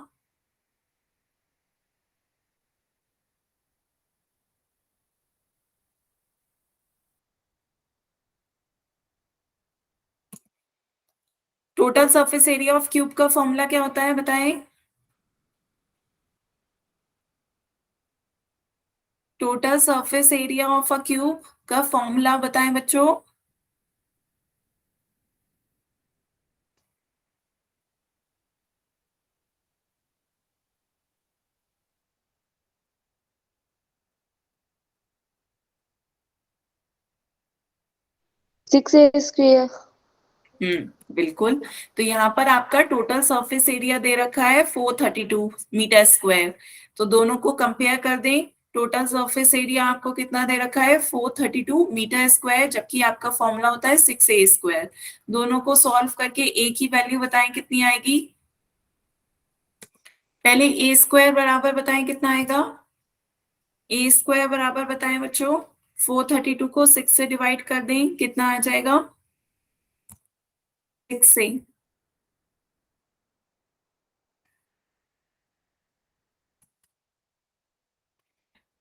S1: Total surface area of cube का फॉर्मूला क्या होता है बताएं। Total surface area of a cube का फॉर्मूला बताएं बच्चों।
S3: 6a square.
S1: बिल्कुल। तो यहाँ पर आपका टोटल सरफेस एरिया दे रखा है 432 मीटर स्क्वायर, तो दोनों को कंपेयर कर दें। टोटल सरफेस एरिया आपको कितना दे रखा है 432 मीटर स्क्वायर, जबकि आपका फॉर्मूला होता है 6a स्क्वायर। दोनों को सॉल्व करके एक ही वैल्यू बताएं कितनी आएगी। पहले ए स्क्वायर बराबर बताएं कितना आएगा। ए स्क्वायर बराबर बताएं बच्चों, 432 को 6 से डिवाइड कर दें कितना आ जाएगा, 6 से।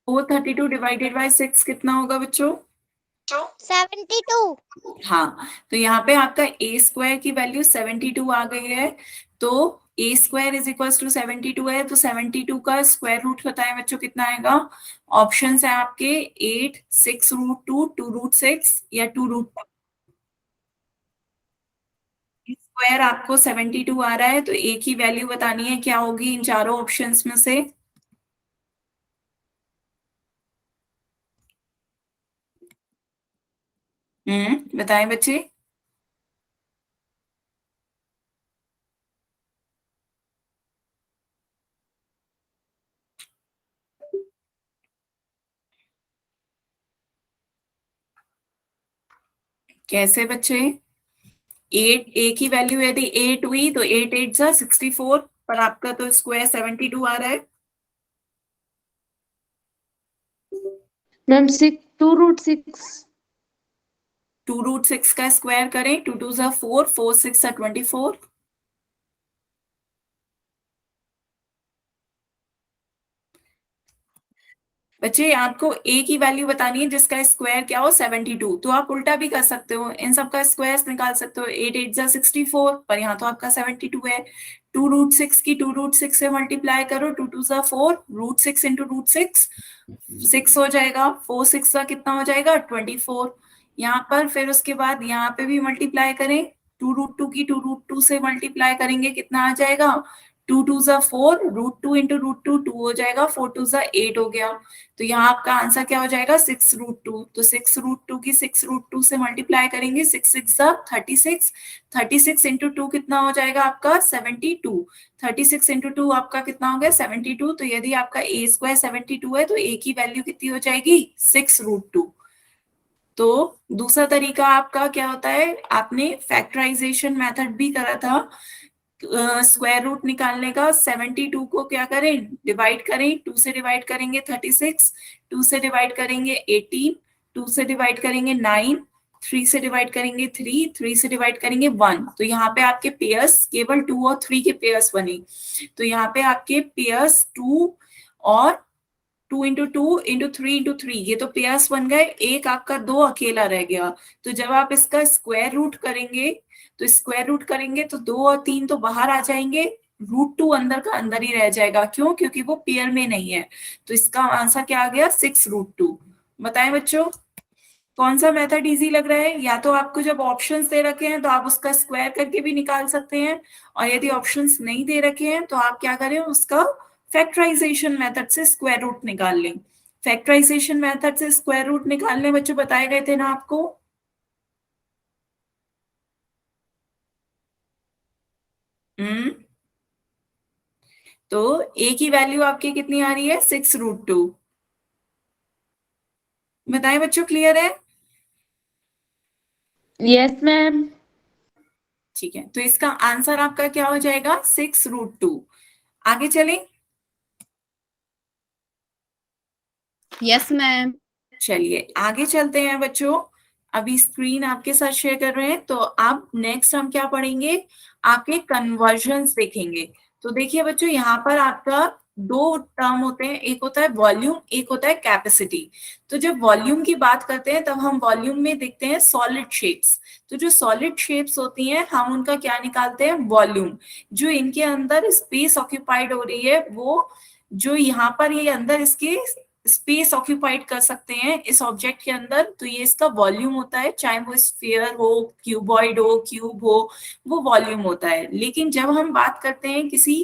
S1: 432 डिवाइडेड बाय 6 कितना होगा बच्चों।
S4: 72.
S1: हाँ, तो यहाँ पे आपका ए स्क्वायर की वैल्यू 72 आ गई है, तो ए स्क्वायर इज इक्वल टू 72 है, तो 72 का स्क्वायर रूट बताएं बच्चों कितना आएगा। ऑप्शंस है आपके 8, 6 रूट 2, 2 रूट 6 या 2 रूट। स्क्वायर आपको 72 आ रहा है, तो एक ही वैल्यू बतानी है क्या होगी इन चारों ऑप्शंस में से। बताएं बच्चे। कैसे बच्चे, 8 एक ही वैल्यू यदि 8 हुई तो 8 8 जा 64, पर आपका तो स्क्वायर 72 आ रहा है।
S3: Ma'am 2 root 6.
S1: 2 रूट 6 का स्क्वायर करें, 2 2 जा 4, 4 6 जा 24। बच्चे आपको एक ही वैल्यू बतानी है जिसका स्क्वायर क्या हो 72, तो आप उल्टा भी कर सकते हो, इन सब का स्क्वायर निकाल सकते हो। 8 8 जा 64, पर यहाँ तो आपका 72 है। 2 रूट 6 की 2 रूट 6 से मल्टीप्लाई करो, 2 2 जा 4, रूट 6 इंटू रूट 6 6 हो जाएगा, 4 6 का कितना हो जाएगा 24। यहाँ पर फिर उसके बाद यहाँ पे भी मल्टीप्लाई करें, 2 रूट 2 की 2 रूट 2 से मल्टीप्लाई करेंगे कितना आ जाएगा, 2 2 जा 4, रूट 2 इंटू रूट 2 2 हो जाएगा, 4 2 जा 8 हो गया। तो यहाँ आपका आंसर क्या हो जाएगा 6 रूट 2, तो 6 रूट 2 की 6 रूट 2 से मल्टीप्लाई करेंगे, 6 6 जा 36, 36 इंटू 2 कितना हो जाएगा आपका 72, 36 इंटू 2 आपका कितना हो गया 72। तो यदि आपका ए स्क्वायर 72 है तो ए की वैल्यू कितनी हो जाएगी 6 रूट 2। तो दूसरा तरीका आपका क्या होता है, आपने फैक्टराइजेशन मेथड भी करा था, स्क्वायर रूट निकालने का। 72 को क्या करें डिवाइड करें, 2 से डिवाइड करेंगे 36, 2 से डिवाइड करेंगे 18, 2 से डिवाइड करेंगे 9, 3 से डिवाइड करेंगे 3, 3 से डिवाइड करेंगे 1। तो यहाँ पे आपके पेयर्स केवल 2 और 3 के पेयर्स बने, तो यहाँ पे आपके पेयर्स 2 और 2 इंटू 2 इंटू 3 इंटू 3, ये तो पेयर्स बन गए, एक आपका 2 अकेला रह गया। तो जब आप इसका स्क्वायर रूट करेंगे, तो स्क्वायर रूट करेंगे तो 2 और 3 तो बाहर आ जाएंगे, रूट 2 अंदर का अंदर ही रह जाएगा, क्यों, क्योंकि वो पेयर में नहीं है। तो इसका आंसर क्या आ गया 6 रूट 2। बताएं बच्चों कौन सा मेथड इजी लग रहा है। या तो आपको जब ऑप्शंस दे रखे हैं तो आप उसका स्क्वायर करके भी निकाल सकते हैं, और यदि ऑप्शंस नहीं दे रखे हैं तो आप क्या करें उसका फैक्टराइजेशन मेथड से स्क्वायर रूट निकाल लें। फैक्टराइजेशन मेथड से स्क्वायर रूट निकालने बच्चों बताए गए थे ना आपको। तो ए की वैल्यू आपकी कितनी आ रही है, 6√2। बताएं बच्चों, क्लियर है?
S3: Yes ma'am.
S1: ठीक है, तो इसका आंसर आपका क्या हो जाएगा, 6√2। आगे चलें।
S2: Yes ma'am.
S1: चलिए आगे चलते हैं बच्चों। अभी स्क्रीन आपके साथ शेयर कर रहे हैं, तो अब नेक्स्ट हम क्या पढ़ेंगे, आपके कन्वर्जन्स देखेंगे। तो देखिए बच्चों, यहाँ पर आपका दो टर्म होते हैं, एक होता है वॉल्यूम, एक होता है कैपेसिटी। तो जब वॉल्यूम की बात करते हैं तब हम वॉल्यूम में देखते हैं सॉलिड शेप्स। तो जो सॉलिड शेप्स होती हैं हम उनका क्या निकालते हैं, वॉल्यूम। जो इनके अंदर स्पेस ऑक्यूपाइड हो रही है, वो जो यहाँ पर ये अंदर इसके स्पेस ऑक्यूपाइड कर सकते हैं इस ऑब्जेक्ट के अंदर, तो ये इसका वॉल्यूम होता है। चाहे वो स्फीयर हो, क्यूबॉइड हो, क्यूब हो, वो वॉल्यूम होता है। लेकिन जब हम बात करते हैं किसी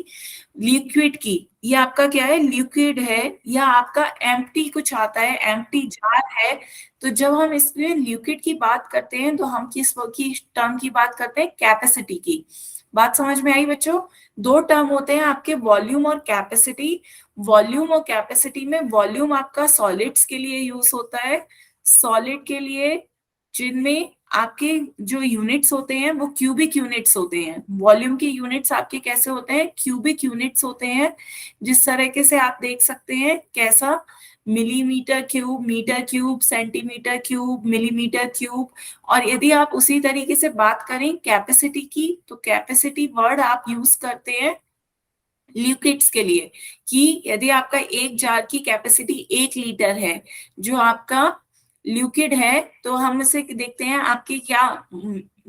S1: लिक्विड की, ये आपका क्या है, लिक्विड है, या आपका एम्प्टी कुछ आता है, एम्प्टी जार है, तो जब हम इसमें लिक्विड की बात करते हैं तो हम किस की टर्म की बात करते हैं, कैपेसिटी की। बात समझ में आई बच्चों? दो टर्म होते हैं आपके, वॉल्यूम और कैपेसिटी। वॉल्यूम और कैपेसिटी में वॉल्यूम आपका सॉलिड्स के लिए यूज होता है, सॉलिड के लिए, जिनमें आपके जो यूनिट्स होते हैं वो क्यूबिक यूनिट्स होते हैं। वॉल्यूम के यूनिट्स आपके कैसे होते हैं, क्यूबिक यूनिट्स होते हैं। जिस तरीके से आप देख सकते हैं, कैसा, millimetre cube, metre cube, centimetre cube, millimetre cube. और यदि आप उसी तरीके से बात करें कैपेसिटी की, तो कैपेसिटी वर्ड आप यूज करते हैं लिक्विड्स के लिए, कि यदि आपका एक जार की कैपेसिटी 1 लीटर है, जो आपका लिक्विड है, तो हम इसे देखते हैं आपकी क्या,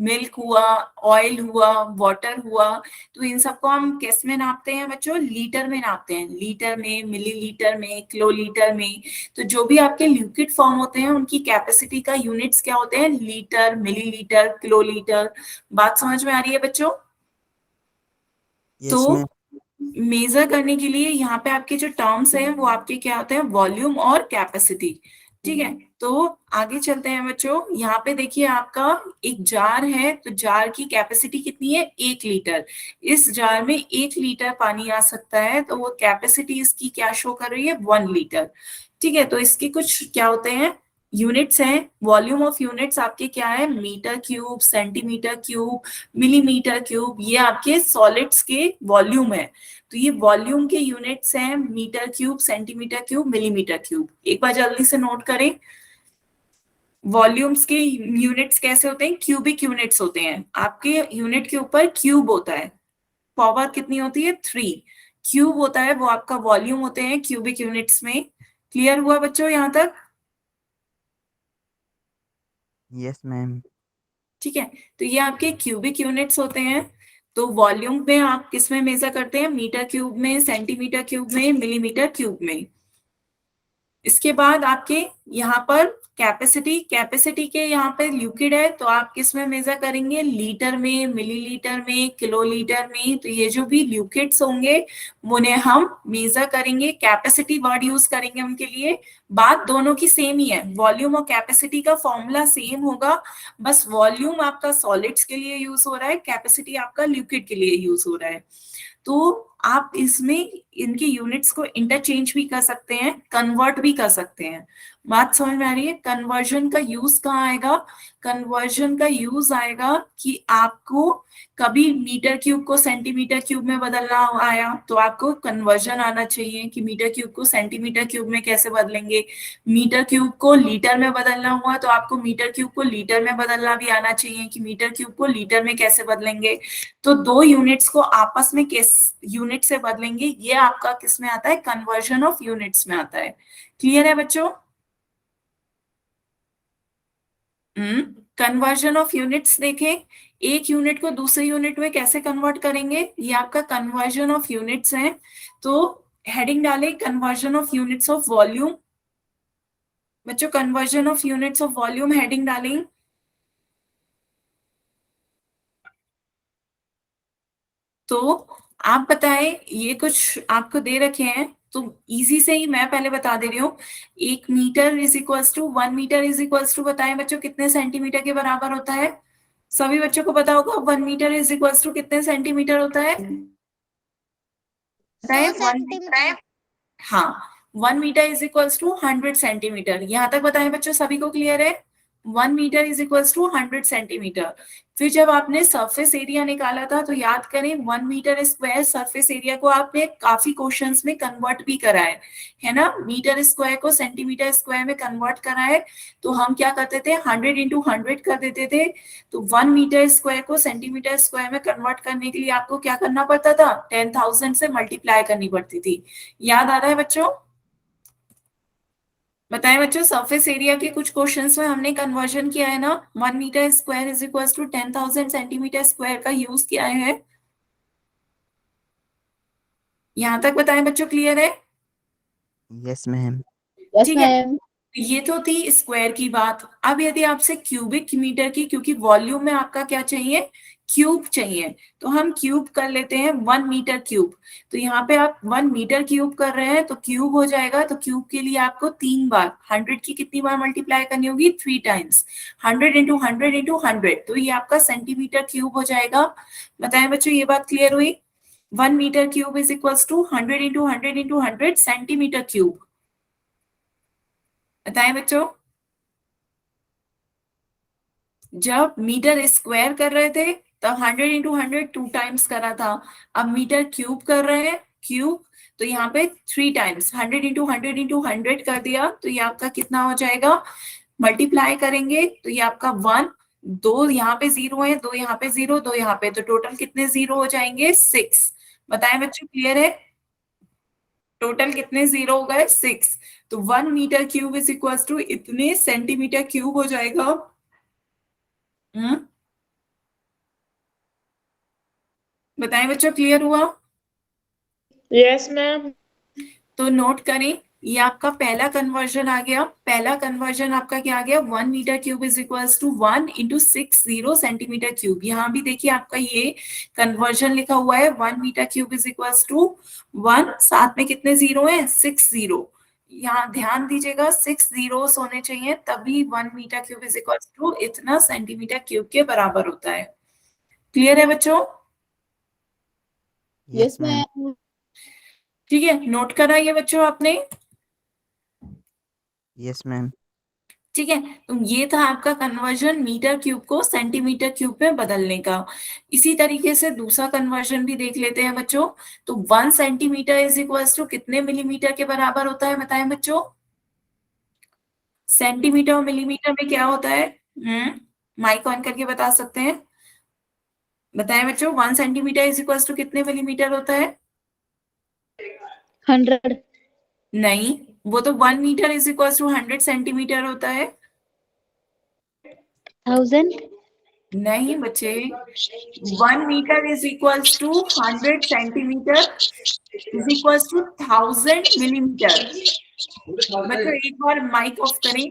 S1: मिल्क हुआ, ऑयल हुआ, वाटर हुआ, तो इन सबको हम किस में नापते हैं बच्चों, लीटर में नापते हैं। लीटर में, मिलीलीटर में, किलोलीटर में। तो जो भी आपके लिक्विड फॉर्म होते हैं उनकी कैपेसिटी का यूनिट्स क्या होते हैं, लीटर, मिलीलीटर, किलोलीटर। बात समझ में आ रही है बच्चों?
S5: यस
S1: तो
S5: मैम।
S1: मेजर करने के लिए यहाँ पे आपके जो टर्म्स हैं वो आपके क्या होते हैं, वॉल्यूम और कैपेसिटी। ठीक है, तो आगे चलते हैं बच्चों। यहाँ पे देखिए आपका एक जार है, तो जार की कैपेसिटी कितनी है, 1 लीटर। इस जार में 1 लीटर पानी आ सकता है, तो वो कैपेसिटी इसकी क्या शो कर रही है, 1 लीटर। ठीक है, तो इसके कुछ क्या होते हैं, यूनिट्स हैं। वॉल्यूम ऑफ यूनिट्स आपके क्या है, metre cube, centimetre cube, millimetre cube, ये आपके सॉलिड्स के वॉल्यूम है। तो ये वॉल्यूम के यूनिट्स हैं, metre cube, centimetre cube, millimetre cube. एक बार जल्दी से नोट करें, वॉल्यूम्स के यूनिट्स कैसे होते हैं, क्यूबिक यूनिट्स होते हैं। आपके यूनिट के ऊपर क्यूब होता है, पावर कितनी होती है, 3 क्यूब होता है, वो आपका वॉल्यूम होते हैं क्यूबिक यूनिट्स में। क्लियर हुआ बच्चों यहाँ तक?
S5: Yes ma'am.
S1: ठीक है, तो ये आपके क्यूबिक यूनिट्स होते हैं। तो वॉल्यूम में आप किस में मेजर करते हैं, मीटर क्यूब में, सेंटीमीटर क्यूब में, मिलीमीटर क्यूब में। इसके बाद आपके यहाँ पर कैपेसिटी, कैपेसिटी के यहाँ पे लिक्विड है, तो आप किस में मेजर करेंगे, लीटर में, मिलीलीटर में, किलोलीटर में। तो ये जो भी लिक्विड्स होंगे उन्हें हम मेजर करेंगे, कैपेसिटी वर्ड यूज करेंगे उनके लिए। बात दोनों की सेम ही है, वॉल्यूम और कैपेसिटी का फॉर्मूला सेम होगा, बस वॉल्यूम आपका सॉलिड्स के लिए यूज हो रहा है, कैपेसिटी आपका लिक्विड के लिए यूज हो रहा है। तो आप इसमें इनके यूनिट्स को इंटरचेंज भी कर सकते हैं, कन्वर्ट भी कर सकते हैं। बात समझ में आ रही है? कन्वर्जन का यूज कहाँ आएगा, कन्वर्जन का यूज आएगा कि आपको कभी मीटर क्यूब को सेंटीमीटर क्यूब में बदलना आया, तो आपको कन्वर्जन आना चाहिए कि मीटर क्यूब को सेंटीमीटर क्यूब में कैसे बदलेंगे। मीटर क्यूब को लीटर में बदलना हुआ तो आपको मीटर क्यूब को लीटर में बदलना भी आना चाहिए कि मीटर क्यूब को लीटर में कैसे बदलेंगे। तो दो यूनिट्स को आपस में किस यूनिट से बदलेंगे, ये आपका किस में आता है, कन्वर्जन ऑफ यूनिट्स में आता है। क्लियर है बच्चों? कन्वर्जन ऑफ यूनिट्स देखें, एक यूनिट को दूसरे यूनिट में कैसे कन्वर्ट करेंगे, ये आपका कन्वर्जन ऑफ यूनिट्स है। तो हेडिंग डालें, conversion of units of volume. बच्चों conversion of units of volume heading डालें। तो आप बताएं, ये कुछ आपको दे रखे हैं तो इजी से ही मैं पहले बता दे रही हूँ। 1 metre is equals to 1 metre is equals to, बताएं बच्चों कितने सेंटीमीटर के बराबर होता है? सभी बच्चों को पता होगा 1 मीटर इज इक्वल्स टू कितने सेंटीमीटर होता है? बताएं
S4: 100 सेंटीमीटर।
S1: हाँ, 1 metre is equals to 100 centimetre. यहाँ तक बताएं बच्चों, सभी को क्लियर है? 1 metre is equals to 100 centimetre. फिर जब आपने सरफेस एरिया निकाला था तो याद करें 1 मीटर स्क्वायर सरफेस एरिया को आपने काफी क्वेश्चंस में कन्वर्ट भी करा है ना? मीटर स्क्वायर को सेंटीमीटर स्क्वायर में कन्वर्ट करा है। तो हम क्या करते थे, 100 × 100 कर देते थे। तो 1 मीटर स्क्वायर को सेंटीमीटर स्क्वायर में कन्वर्ट करने के लिए आपको क्या करना पड़ता था? 10,000 से मल्टीप्लाई करनी पड़ती थी। याद आ रहा है बच्चों? बताएं बच्चों, सरफेस एरिया के कुछ क्वेश्चंस में हमने कन्वर्जन किया है ना, 1 metre square is equal to 10,000 centimetre square का यूज किया है। यहां तक बताएं बच्चों, क्लियर है?
S5: Yes, ma'am.
S2: यस
S1: ठीक है,
S2: मैम।
S1: ये तो थी स्क्वायर की बात। अब यदि आपसे क्यूबिक मीटर की, क्योंकि वॉल्यूम में आपका क्या चाहिए, क्यूब चाहिए, तो हम क्यूब कर लेते हैं 1 मीटर क्यूब। तो यहाँ पे आप 1 मीटर क्यूब कर रहे हैं तो क्यूब हो जाएगा। तो क्यूब के लिए आपको 3 बार 100 की कितनी बार मल्टीप्लाई करनी होगी? 3 टाइम्स। 100 × 100 × 100, तो ये आपका सेंटीमीटर क्यूब हो जाएगा। बताएं बच्चों, ये बात क्लियर हुई? 1 metre cube is equals to 100 × 100 × 100 centimetre cube. बताएं बच्चों, जब मीटर स्क्वायर कर रहे थे तब 100 × 100 2 टाइम्स करा था। अब मीटर क्यूब कर रहे हैं, क्यूब, तो यहाँ पे 3 टाइम्स 100 × 100 × 100 कर दिया। तो ये आपका कितना हो जाएगा? मल्टीप्लाई करेंगे तो ये आपका 1, 2 यहाँ पे 0 है, 2 यहाँ पे 0, 2 यहाँ पे, तो टोटल कितने 0 हो जाएंगे? 6। बताएं बच्चों, क्लियर है? टोटल कितने 0 हो गए? 6। तो 1 metre cube is equal to इतने सेंटीमीटर क्यूब हो जाएगा। बताएं बच्चों, क्लियर हुआ?
S3: Yes ma'am.
S1: तो नोट करें, ये आपका पहला कन्वर्जन आ गया। पहला कन्वर्जन आपका क्या आ गया? 1 metre cube is equals to 1 × 60 centimetre cube. यहाँ भी देखिए आपका ये कन्वर्जन लिखा हुआ है, 1 metre cube is equals to 1, साथ में कितने 0 है? 6 0। यहाँ ध्यान दीजिएगा, 6 zeros होने चाहिए, तभी 1 metre cube is equals to इतना सेंटीमीटर क्यूब के बराबर होता है। क्लियर है बच्चों?
S5: Yes,
S2: yes
S5: ma'am.
S2: मैम।
S1: ठीक है, नोट करा ये बच्चों आपने?
S5: Yes, ma'am.
S1: ठीक है, तो ये था आपका कन्वर्जन मीटर क्यूब को सेंटीमीटर क्यूब में बदलने का। इसी तरीके से दूसरा कन्वर्जन भी देख लेते हैं बच्चों। तो 1 सेंटीमीटर इज इक्वल टू कितने मिलीमीटर के बराबर होता है? बताएं बच्चों, सेंटीमीटर और मिलीमीटर में क्या होता है? माइक ऑन करके बता सकते हैं? बताएं बच्चों, 1 सेंटीमीटर इज इक्वल टू कितने मिलीमीटर होता है?
S2: 100।
S1: नहीं, वो तो 1 metre is equal to 100 centimetre होता है।
S2: 1000।
S1: नहीं बच्चे, 1 metre is equals to 100 centimetre is equals to 1000 millimetre. बच्चों एक बार माइक ऑफ करें।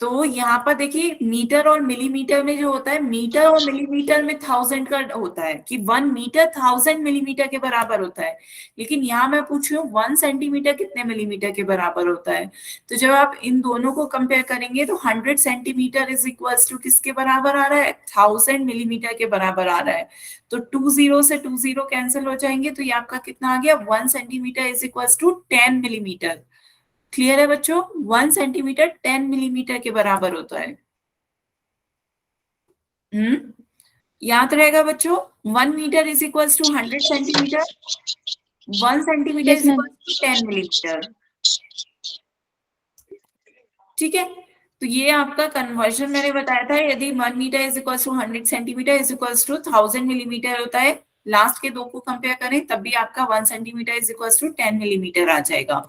S1: तो यहाँ पर देखिए, मीटर और मिलीमीटर में जो होता है, मीटर और मिलीमीटर में 1000 का होता है कि 1 मीटर 1000 मिलीमीटर के बराबर होता है। लेकिन यहाँ मैं पूछ रही हूँ 1 सेंटीमीटर कितने मिलीमीटर के बराबर होता है। तो जब आप इन दोनों को कंपेयर करेंगे तो 100 सेंटीमीटर इज इक्वल्स टू किसके बराबर आ रहा है? 1000 मिलीमीटर के बराबर आ रहा है। तो 2 0 से 2 0 कैंसिल हो जाएंगे, तो ये आपका कितना आ गया? 1 centimetre is equals to 10 millimetre. Clear है बच्चों? 1 सेंटीमीटर 10 मिलीमीटर के बराबर होता है। याद रहेगा बच्चों, 1 metre is equal to 100 centimetre, 1 centimetre
S2: yes
S1: is
S2: ma'am.
S1: Equal to 10 millimetre. ठीक है, तो ये आपका कन्वर्जन मैंने बताया था। यदि 1 metre is equal to 100 centimetre is equal to 1000 millimetre होता है, लास्ट के दो को कंपेयर करें तब भी आपका 1 centimetre is equal to 10 millimetre आ जाएगा।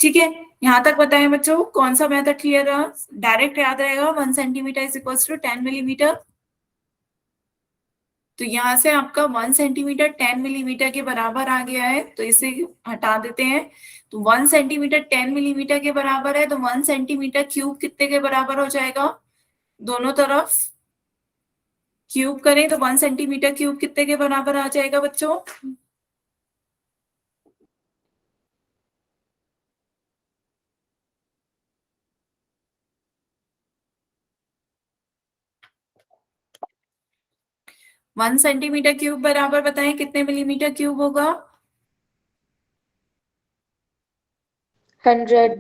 S1: ठीक है, यहाँ तक बताएं बच्चों, कौन सा मेथड क्लियर रहा? डायरेक्ट याद रहेगा 1 centimetre is equal to 10 millimetre. तो यहाँ से आपका 1 सेंटीमीटर 10 मिलीमीटर के बराबर आ गया है, तो इसे हटा देते हैं। तो 1 सेंटीमीटर 10 मिलीमीटर के बराबर है, तो 1 सेंटीमीटर क्यूब कितने के बराबर हो जाएगा? दोनों तरफ क्यूब करें तो 1 सेंटीमीटर क्यूब कितने के बराबर आ जाएगा बच्चों? वन सेंटीमीटर क्यूब बराबर बताएं कितने मिलीमीटर क्यूब होगा?
S3: 100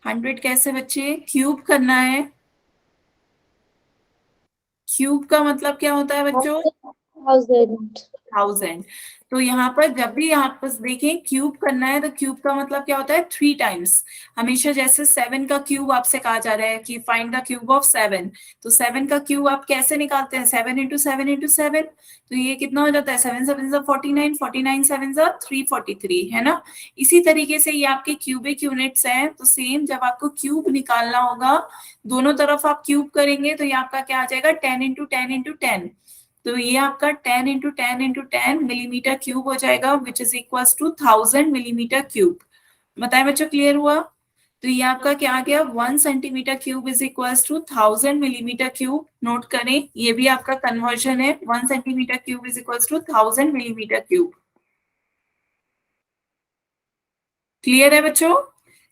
S1: 100 कैसे बच्चे? क्यूब करना है। क्यूब का मतलब क्या होता है बच्चों?
S3: 1000
S1: 1000। तो यहाँ पर जब भी आप बस देखें क्यूब करना है तो क्यूब का मतलब क्या होता है? 3 टाइम्स। हमेशा जैसे 7 का क्यूब आपसे कहा जा रहा है कि फाइंड द क्यूब ऑफ 7, तो 7 का क्यूब आप कैसे निकालते हैं? 7 इंटू 7 इंटू 7, तो ये कितना हो जाता है? 7 7 49, 49 7 343, है ना? इसी तरीके से ये आपके क्यूबिक यूनिट्स हैं। तो सेम जब आपको क्यूब निकालना होगा, दोनों तरफ आप क्यूब करेंगे तो ये आपका क्या आ जाएगा? 10 इंटू 10 इंटू 10। तो ये आपका 10 इंटू 10 इंटू 10 मिलीमीटर क्यूब हो जाएगा, which is equal to 1000 millimetre cube. बताएं बच्चों, क्लियर हुआ? तो ये आपका क्या आ गया? 1 centimetre cube is equal to 1000 millimetre cube. Note करें, ये भी आपका कन्वर्जन है। 1 centimetre cube is equal to 1000 millimetre cube. Clear है बच्चों?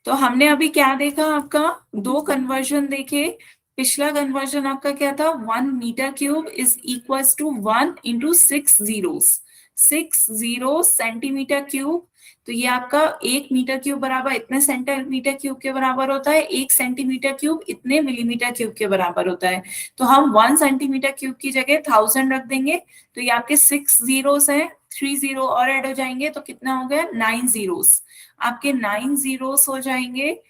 S1: तो हमने अभी क्या देखा? आपका 2 कन्वर्जन देखे। पिछला कन्वर्जन आपका क्या था? 1 metre cube is equal to 1 into 6 zeros, 6 zero centimetre cube. तो ये आपका 1 मीटर क्यूब बराबर इतने सेंटीमीटर क्यूब के बराबर होता है। 1 सेंटीमीटर क्यूब इतने मिलीमीटर क्यूब के बराबर होता है। तो हम 1 सेंटीमीटर क्यूब की जगह 1000 रख देंगे। तो ये आपके 6 जीरोस हैं, 3 जीरो और ऐड हो जाएंगे तो कितना हो गया? 9 जीरोस। आपके 9 जीरोस हो जाएंगे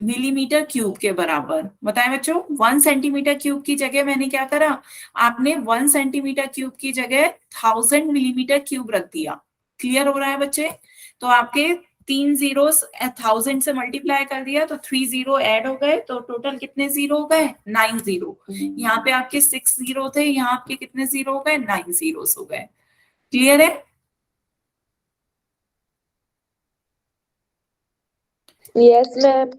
S1: मिलीमीटर क्यूब के बराबर। बताएं बच्चों, 1 सेंटीमीटर क्यूब की जगह मैंने क्या करा? आपने 1 सेंटीमीटर क्यूब की जगह 1000 मिलीमीटर क्यूब रख दिया। क्लियर हो रहा है बच्चे? तो आपके 3 जीरोस 1000 से मल्टीप्लाई कर दिया तो 3 जीरो ऐड हो गए, तो टोटल कितने जीरो हो गए? 9 जीरो। यहाँ पे आपके 6 जीरो थे, यहाँ आपके कितने जीरो हो गए? 9 जीरोस हो गए। क्लियर है?
S3: Yes ma'am.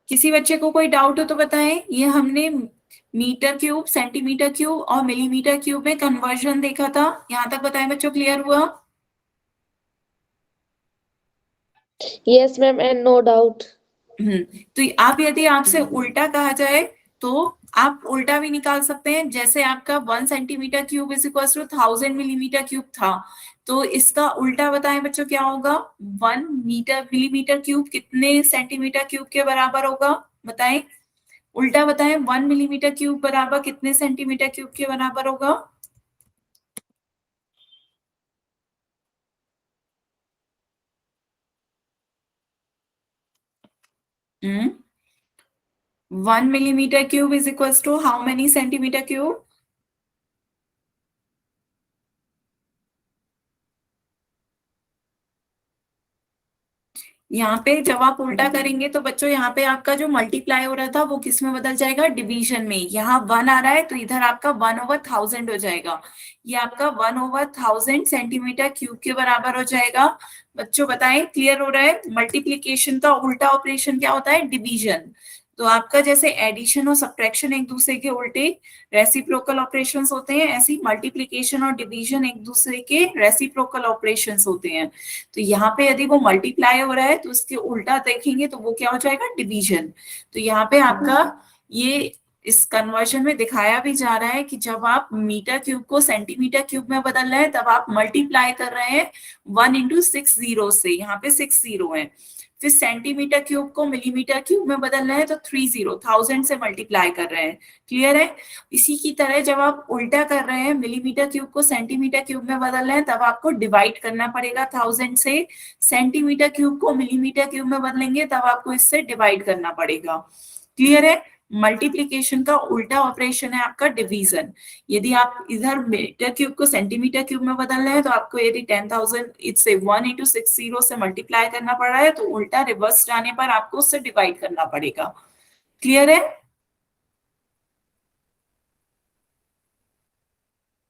S1: किसी बच्चे को कोई डाउट हो तो बताएं। ये हमने मीटर क्यूब, सेंटीमीटर क्यूब और मिलीमीटर क्यूब में कन्वर्जन देखा था। यहां तक बताएं बच्चों, क्लियर हुआ?
S3: Yes ma'am and no doubt.
S1: तो आप यदि आपसे उल्टा कहा जाए तो आप उल्टा भी निकाल सकते हैं। जैसे आपका 1 centimetre cube is equal to 1000 millimetre cube था, तो इसका उल्टा बताएं बच्चों क्या होगा? 1 मीटर मिलीमीटर क्यूब कितने सेंटीमीटर क्यूब के बराबर होगा? बताएं, उल्टा बताएं। 1 मिलीमीटर क्यूब बराबर कितने सेंटीमीटर क्यूब के बराबर होगा? Hmm 1 millimetre cube is equal to how many centimetre cube? यहाँ पे जब आप उल्टा करेंगे तो बच्चों यहाँ पे आपका जो मल्टीप्लाई हो रहा था वो किस में बदल जाएगा? डिवीजन में। यहाँ 1 आ रहा है तो इधर आपका 1/1000 हो जाएगा। ये आपका 1/1000 सेंटीमीटर क्यूब के बराबर हो जाएगा। बच्चों बताएं, क्लियर हो रहा है? मल्टीप्लीकेशन का उल्टा ऑपरेशन क्या होता है? डिवीजन। तो आपका जैसे एडिशन और सब्ट्रैक्शन एक दूसरे के उल्टे रेसिप्रोकल ऑपरेशंस होते हैं, ऐसे ही मल्टीप्लिकेशन और डिवीजन एक दूसरे के रेसिप्रोकल ऑपरेशंस होते हैं। तो यहाँ पे यदि वो मल्टीप्लाई हो रहा है तो उसके उल्टा देखेंगे तो वो क्या हो जाएगा? डिवीजन। तो यहाँ पे आपका ये इस कन्वर्जन में दिखाया भी जा रहा है कि जब आप मीटर क्यूब को सेंटीमीटर क्यूब में बदल रहे हैं तब आप मल्टीप्लाई कर रहे हैं 1 इंटू 6 जीरो से। यहाँ पे 6 जीरो है। फिर सेंटीमीटर क्यूब को मिलीमीटर क्यूब में बदल रहे हैं तो 3 जीरो 1000 से मल्टीप्लाई कर रहे हैं। क्लियर है? इसी की तरह जब आप उल्टा कर रहे हैं, मिलीमीटर क्यूब को सेंटीमीटर क्यूब में बदल रहे हैं, तब आपको डिवाइड करना पड़ेगा 1000 से। सेंटीमीटर क्यूब को मिलीमीटर क्यूब में बदलेंगे तब आपको इससे डिवाइड करना पड़ेगा। क्लियर है? मल्टीप्लीकेशन का उल्टा ऑपरेशन है आपका डिवीजन। यदि आप इधर मीटर क्यूब को सेंटीमीटर क्यूब में बदल रहे हैं तो आपको यदि 10,000 इससे 1 इंटू 6 जीरो से मल्टीप्लाई करना पड़ रहा है तो उल्टा रिवर्स जाने पर आपको उससे डिवाइड करना पड़ेगा। क्लियर है?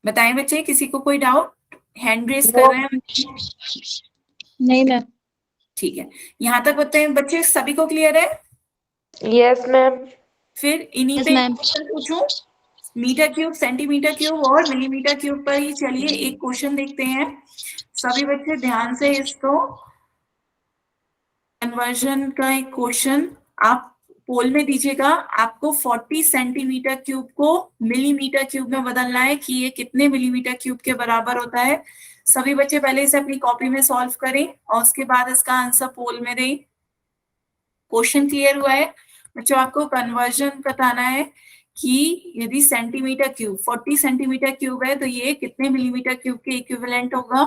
S1: बताएं बच्चे, किसी को कोई डाउट? हैंड रेस कर रहे हैं?
S2: नहीं मैम।
S1: ठीक है, यहाँ तक बताएं बच्चे, सभी को क्लियर है?
S3: Yes ma'am.
S1: फिर इन्हीं
S2: Yes,
S1: पे
S2: ma'am.
S1: क्वेश्चन पूछूं? मीटर क्यूब, सेंटीमीटर क्यूब और मिलीमीटर क्यूब पर ही चलिए एक क्वेश्चन देखते हैं। सभी बच्चे ध्यान से इसको, कन्वर्जन का एक क्वेश्चन आप पोल में दीजिएगा। आपको 40 सेंटीमीटर क्यूब को मिलीमीटर क्यूब में बदलना है कि ये कितने मिलीमीटर क्यूब के बराबर होता है। सभी बच्चे पहले इसे अपनी कॉपी में सॉल्व करें और उसके बाद इसका आंसर पोल में दें। क्वेश्चन क्लियर हुआ है बच्चों? आपको कन्वर्जन बताना है कि यदि सेंटीमीटर क्यूब 40 सेंटीमीटर क्यूब है तो ये कितने मिलीमीटर क्यूब के इक्विवेलेंट होगा।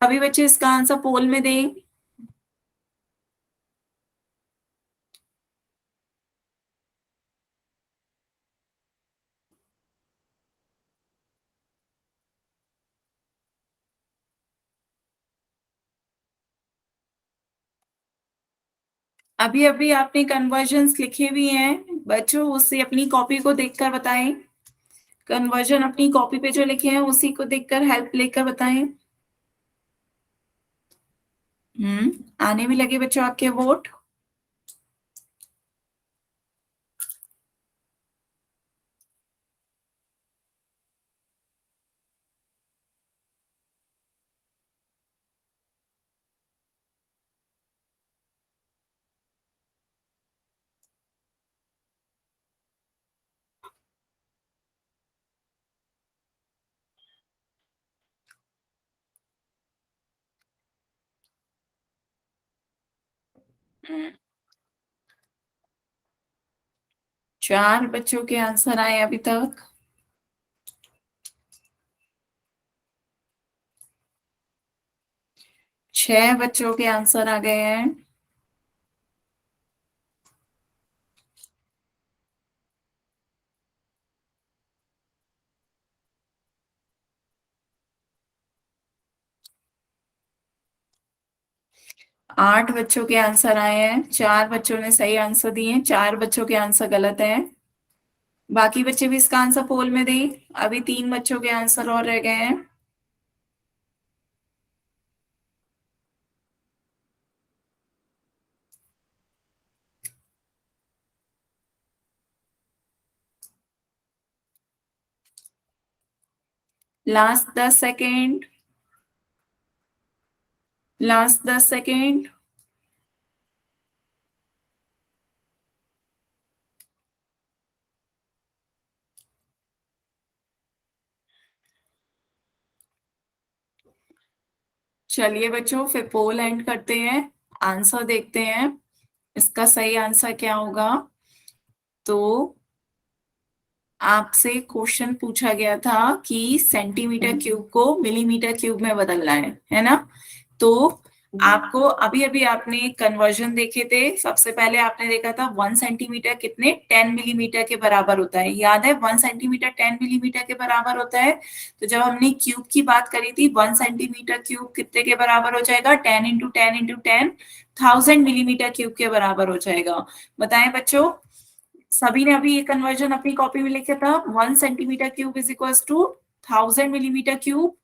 S1: सभी बच्चे इसका आंसर पोल में दें। अभी अभी आपने कन्वर्जन्स लिखे भी हैं बच्चों, उससे अपनी कॉपी को देखकर बताएं। कन्वर्जन अपनी कॉपी पे जो लिखे हैं उसी को देखकर हेल्प लेकर बताएं। आने भी लगे बच्चों आपके वोट। चार बच्चों के आंसर आए अभी तक। छह बच्चों के आंसर आ गए हैं। आठ बच्चों के आंसर आए हैं। चार बच्चों ने सही आंसर दिए हैं, चार बच्चों के आंसर गलत हैं। बाकी बच्चे भी इसका आंसर पोल में दें। अभी तीन बच्चों के आंसर और रह गए हैं। Last 10 second, last 10 second. चलिए बच्चों फिर पोल एंड करते हैं, आंसर देखते हैं इसका सही आंसर क्या होगा। तो आपसे क्वेश्चन पूछा गया था कि सेंटीमीटर क्यूब को मिलीमीटर क्यूब में बदलना है ना? तो आपको अभी अभी आपने कन्वर्जन देखे थे। सबसे पहले आपने देखा था 1 सेंटीमीटर कितने 10 मिलीमीटर के बराबर होता है, याद है? 1 सेंटीमीटर 10 मिलीमीटर के बराबर होता है। तो जब हमने क्यूब की बात करी थी 1 सेंटीमीटर क्यूब कितने के बराबर हो जाएगा? 10 इंटू 10 इंटू 10 1000 मिलीमीटर क्यूब के बराबर हो जाएगा। बताएं बच्चों, सभी ने अभी ये कन्वर्जन अपनी कॉपी में लिखा था। 1 centimetre cube is equal to 1000 millimetre cube.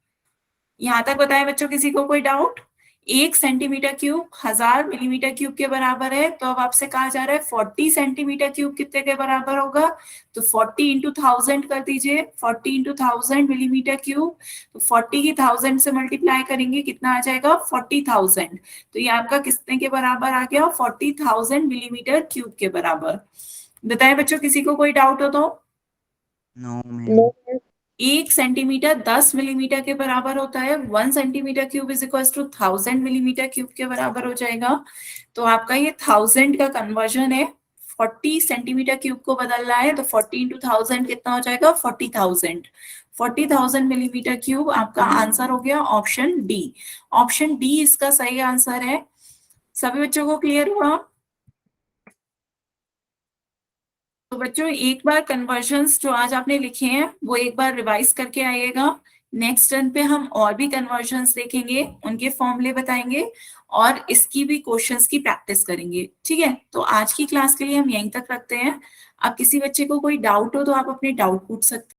S1: यहां तक बताएं बच्चों, किसी को कोई doubt? 1 centimetre cube 1000 millimetre cube के बराबर है। तो अब आपसे कहा जा रहा है 40 सेंटीमीटर क्यूब कितने के बराबर होगा? तो 40 इंटू 1000 कर दीजिए। 40 इंटू 1000 मिलीमीटर क्यूब, तो 40 की 1000 से मल्टीप्लाई करेंगे कितना आ जाएगा? 40,000। तो ये आपका कितने के बराबर आ गया? 40,000 मिलीमीटर क्यूब के बराबर। बताएं बच्चों, किसी को कोई डाउट हो तो?
S5: No ma'am.
S1: 1 सेंटीमीटर 10 मिलीमीटर के बराबर होता है। 1 centimetre cube is equal to 1000 millimetre cube के बराबर हो जाएगा। तो आपका ये 1000 का कन्वर्जन है। 40 सेंटीमीटर क्यूब को बदलना है तो 40 इंटू 1000 कितना हो जाएगा? 40,000। 40,000 मिलीमीटर क्यूब आपका आंसर हो गया ऑप्शन डी। ऑप्शन डी इसका सही आंसर है। सभी बच्चों को क्लियर हुआ? तो बच्चों एक बार कन्वर्जन्स जो आज आपने लिखे हैं वो एक बार रिवाइज करके आइएगा। नेक्स्ट टर्न पे हम और भी कन्वर्जन्स देखेंगे, उनके फॉर्मूले बताएंगे और इसकी भी क्वेश्चंस की प्रैक्टिस करेंगे। ठीक है, तो आज की क्लास के लिए हम यहीं तक रखते हैं। अब किसी बच्चे को कोई डाउट हो तो आप अपने डाउट पूछ सकते हैं।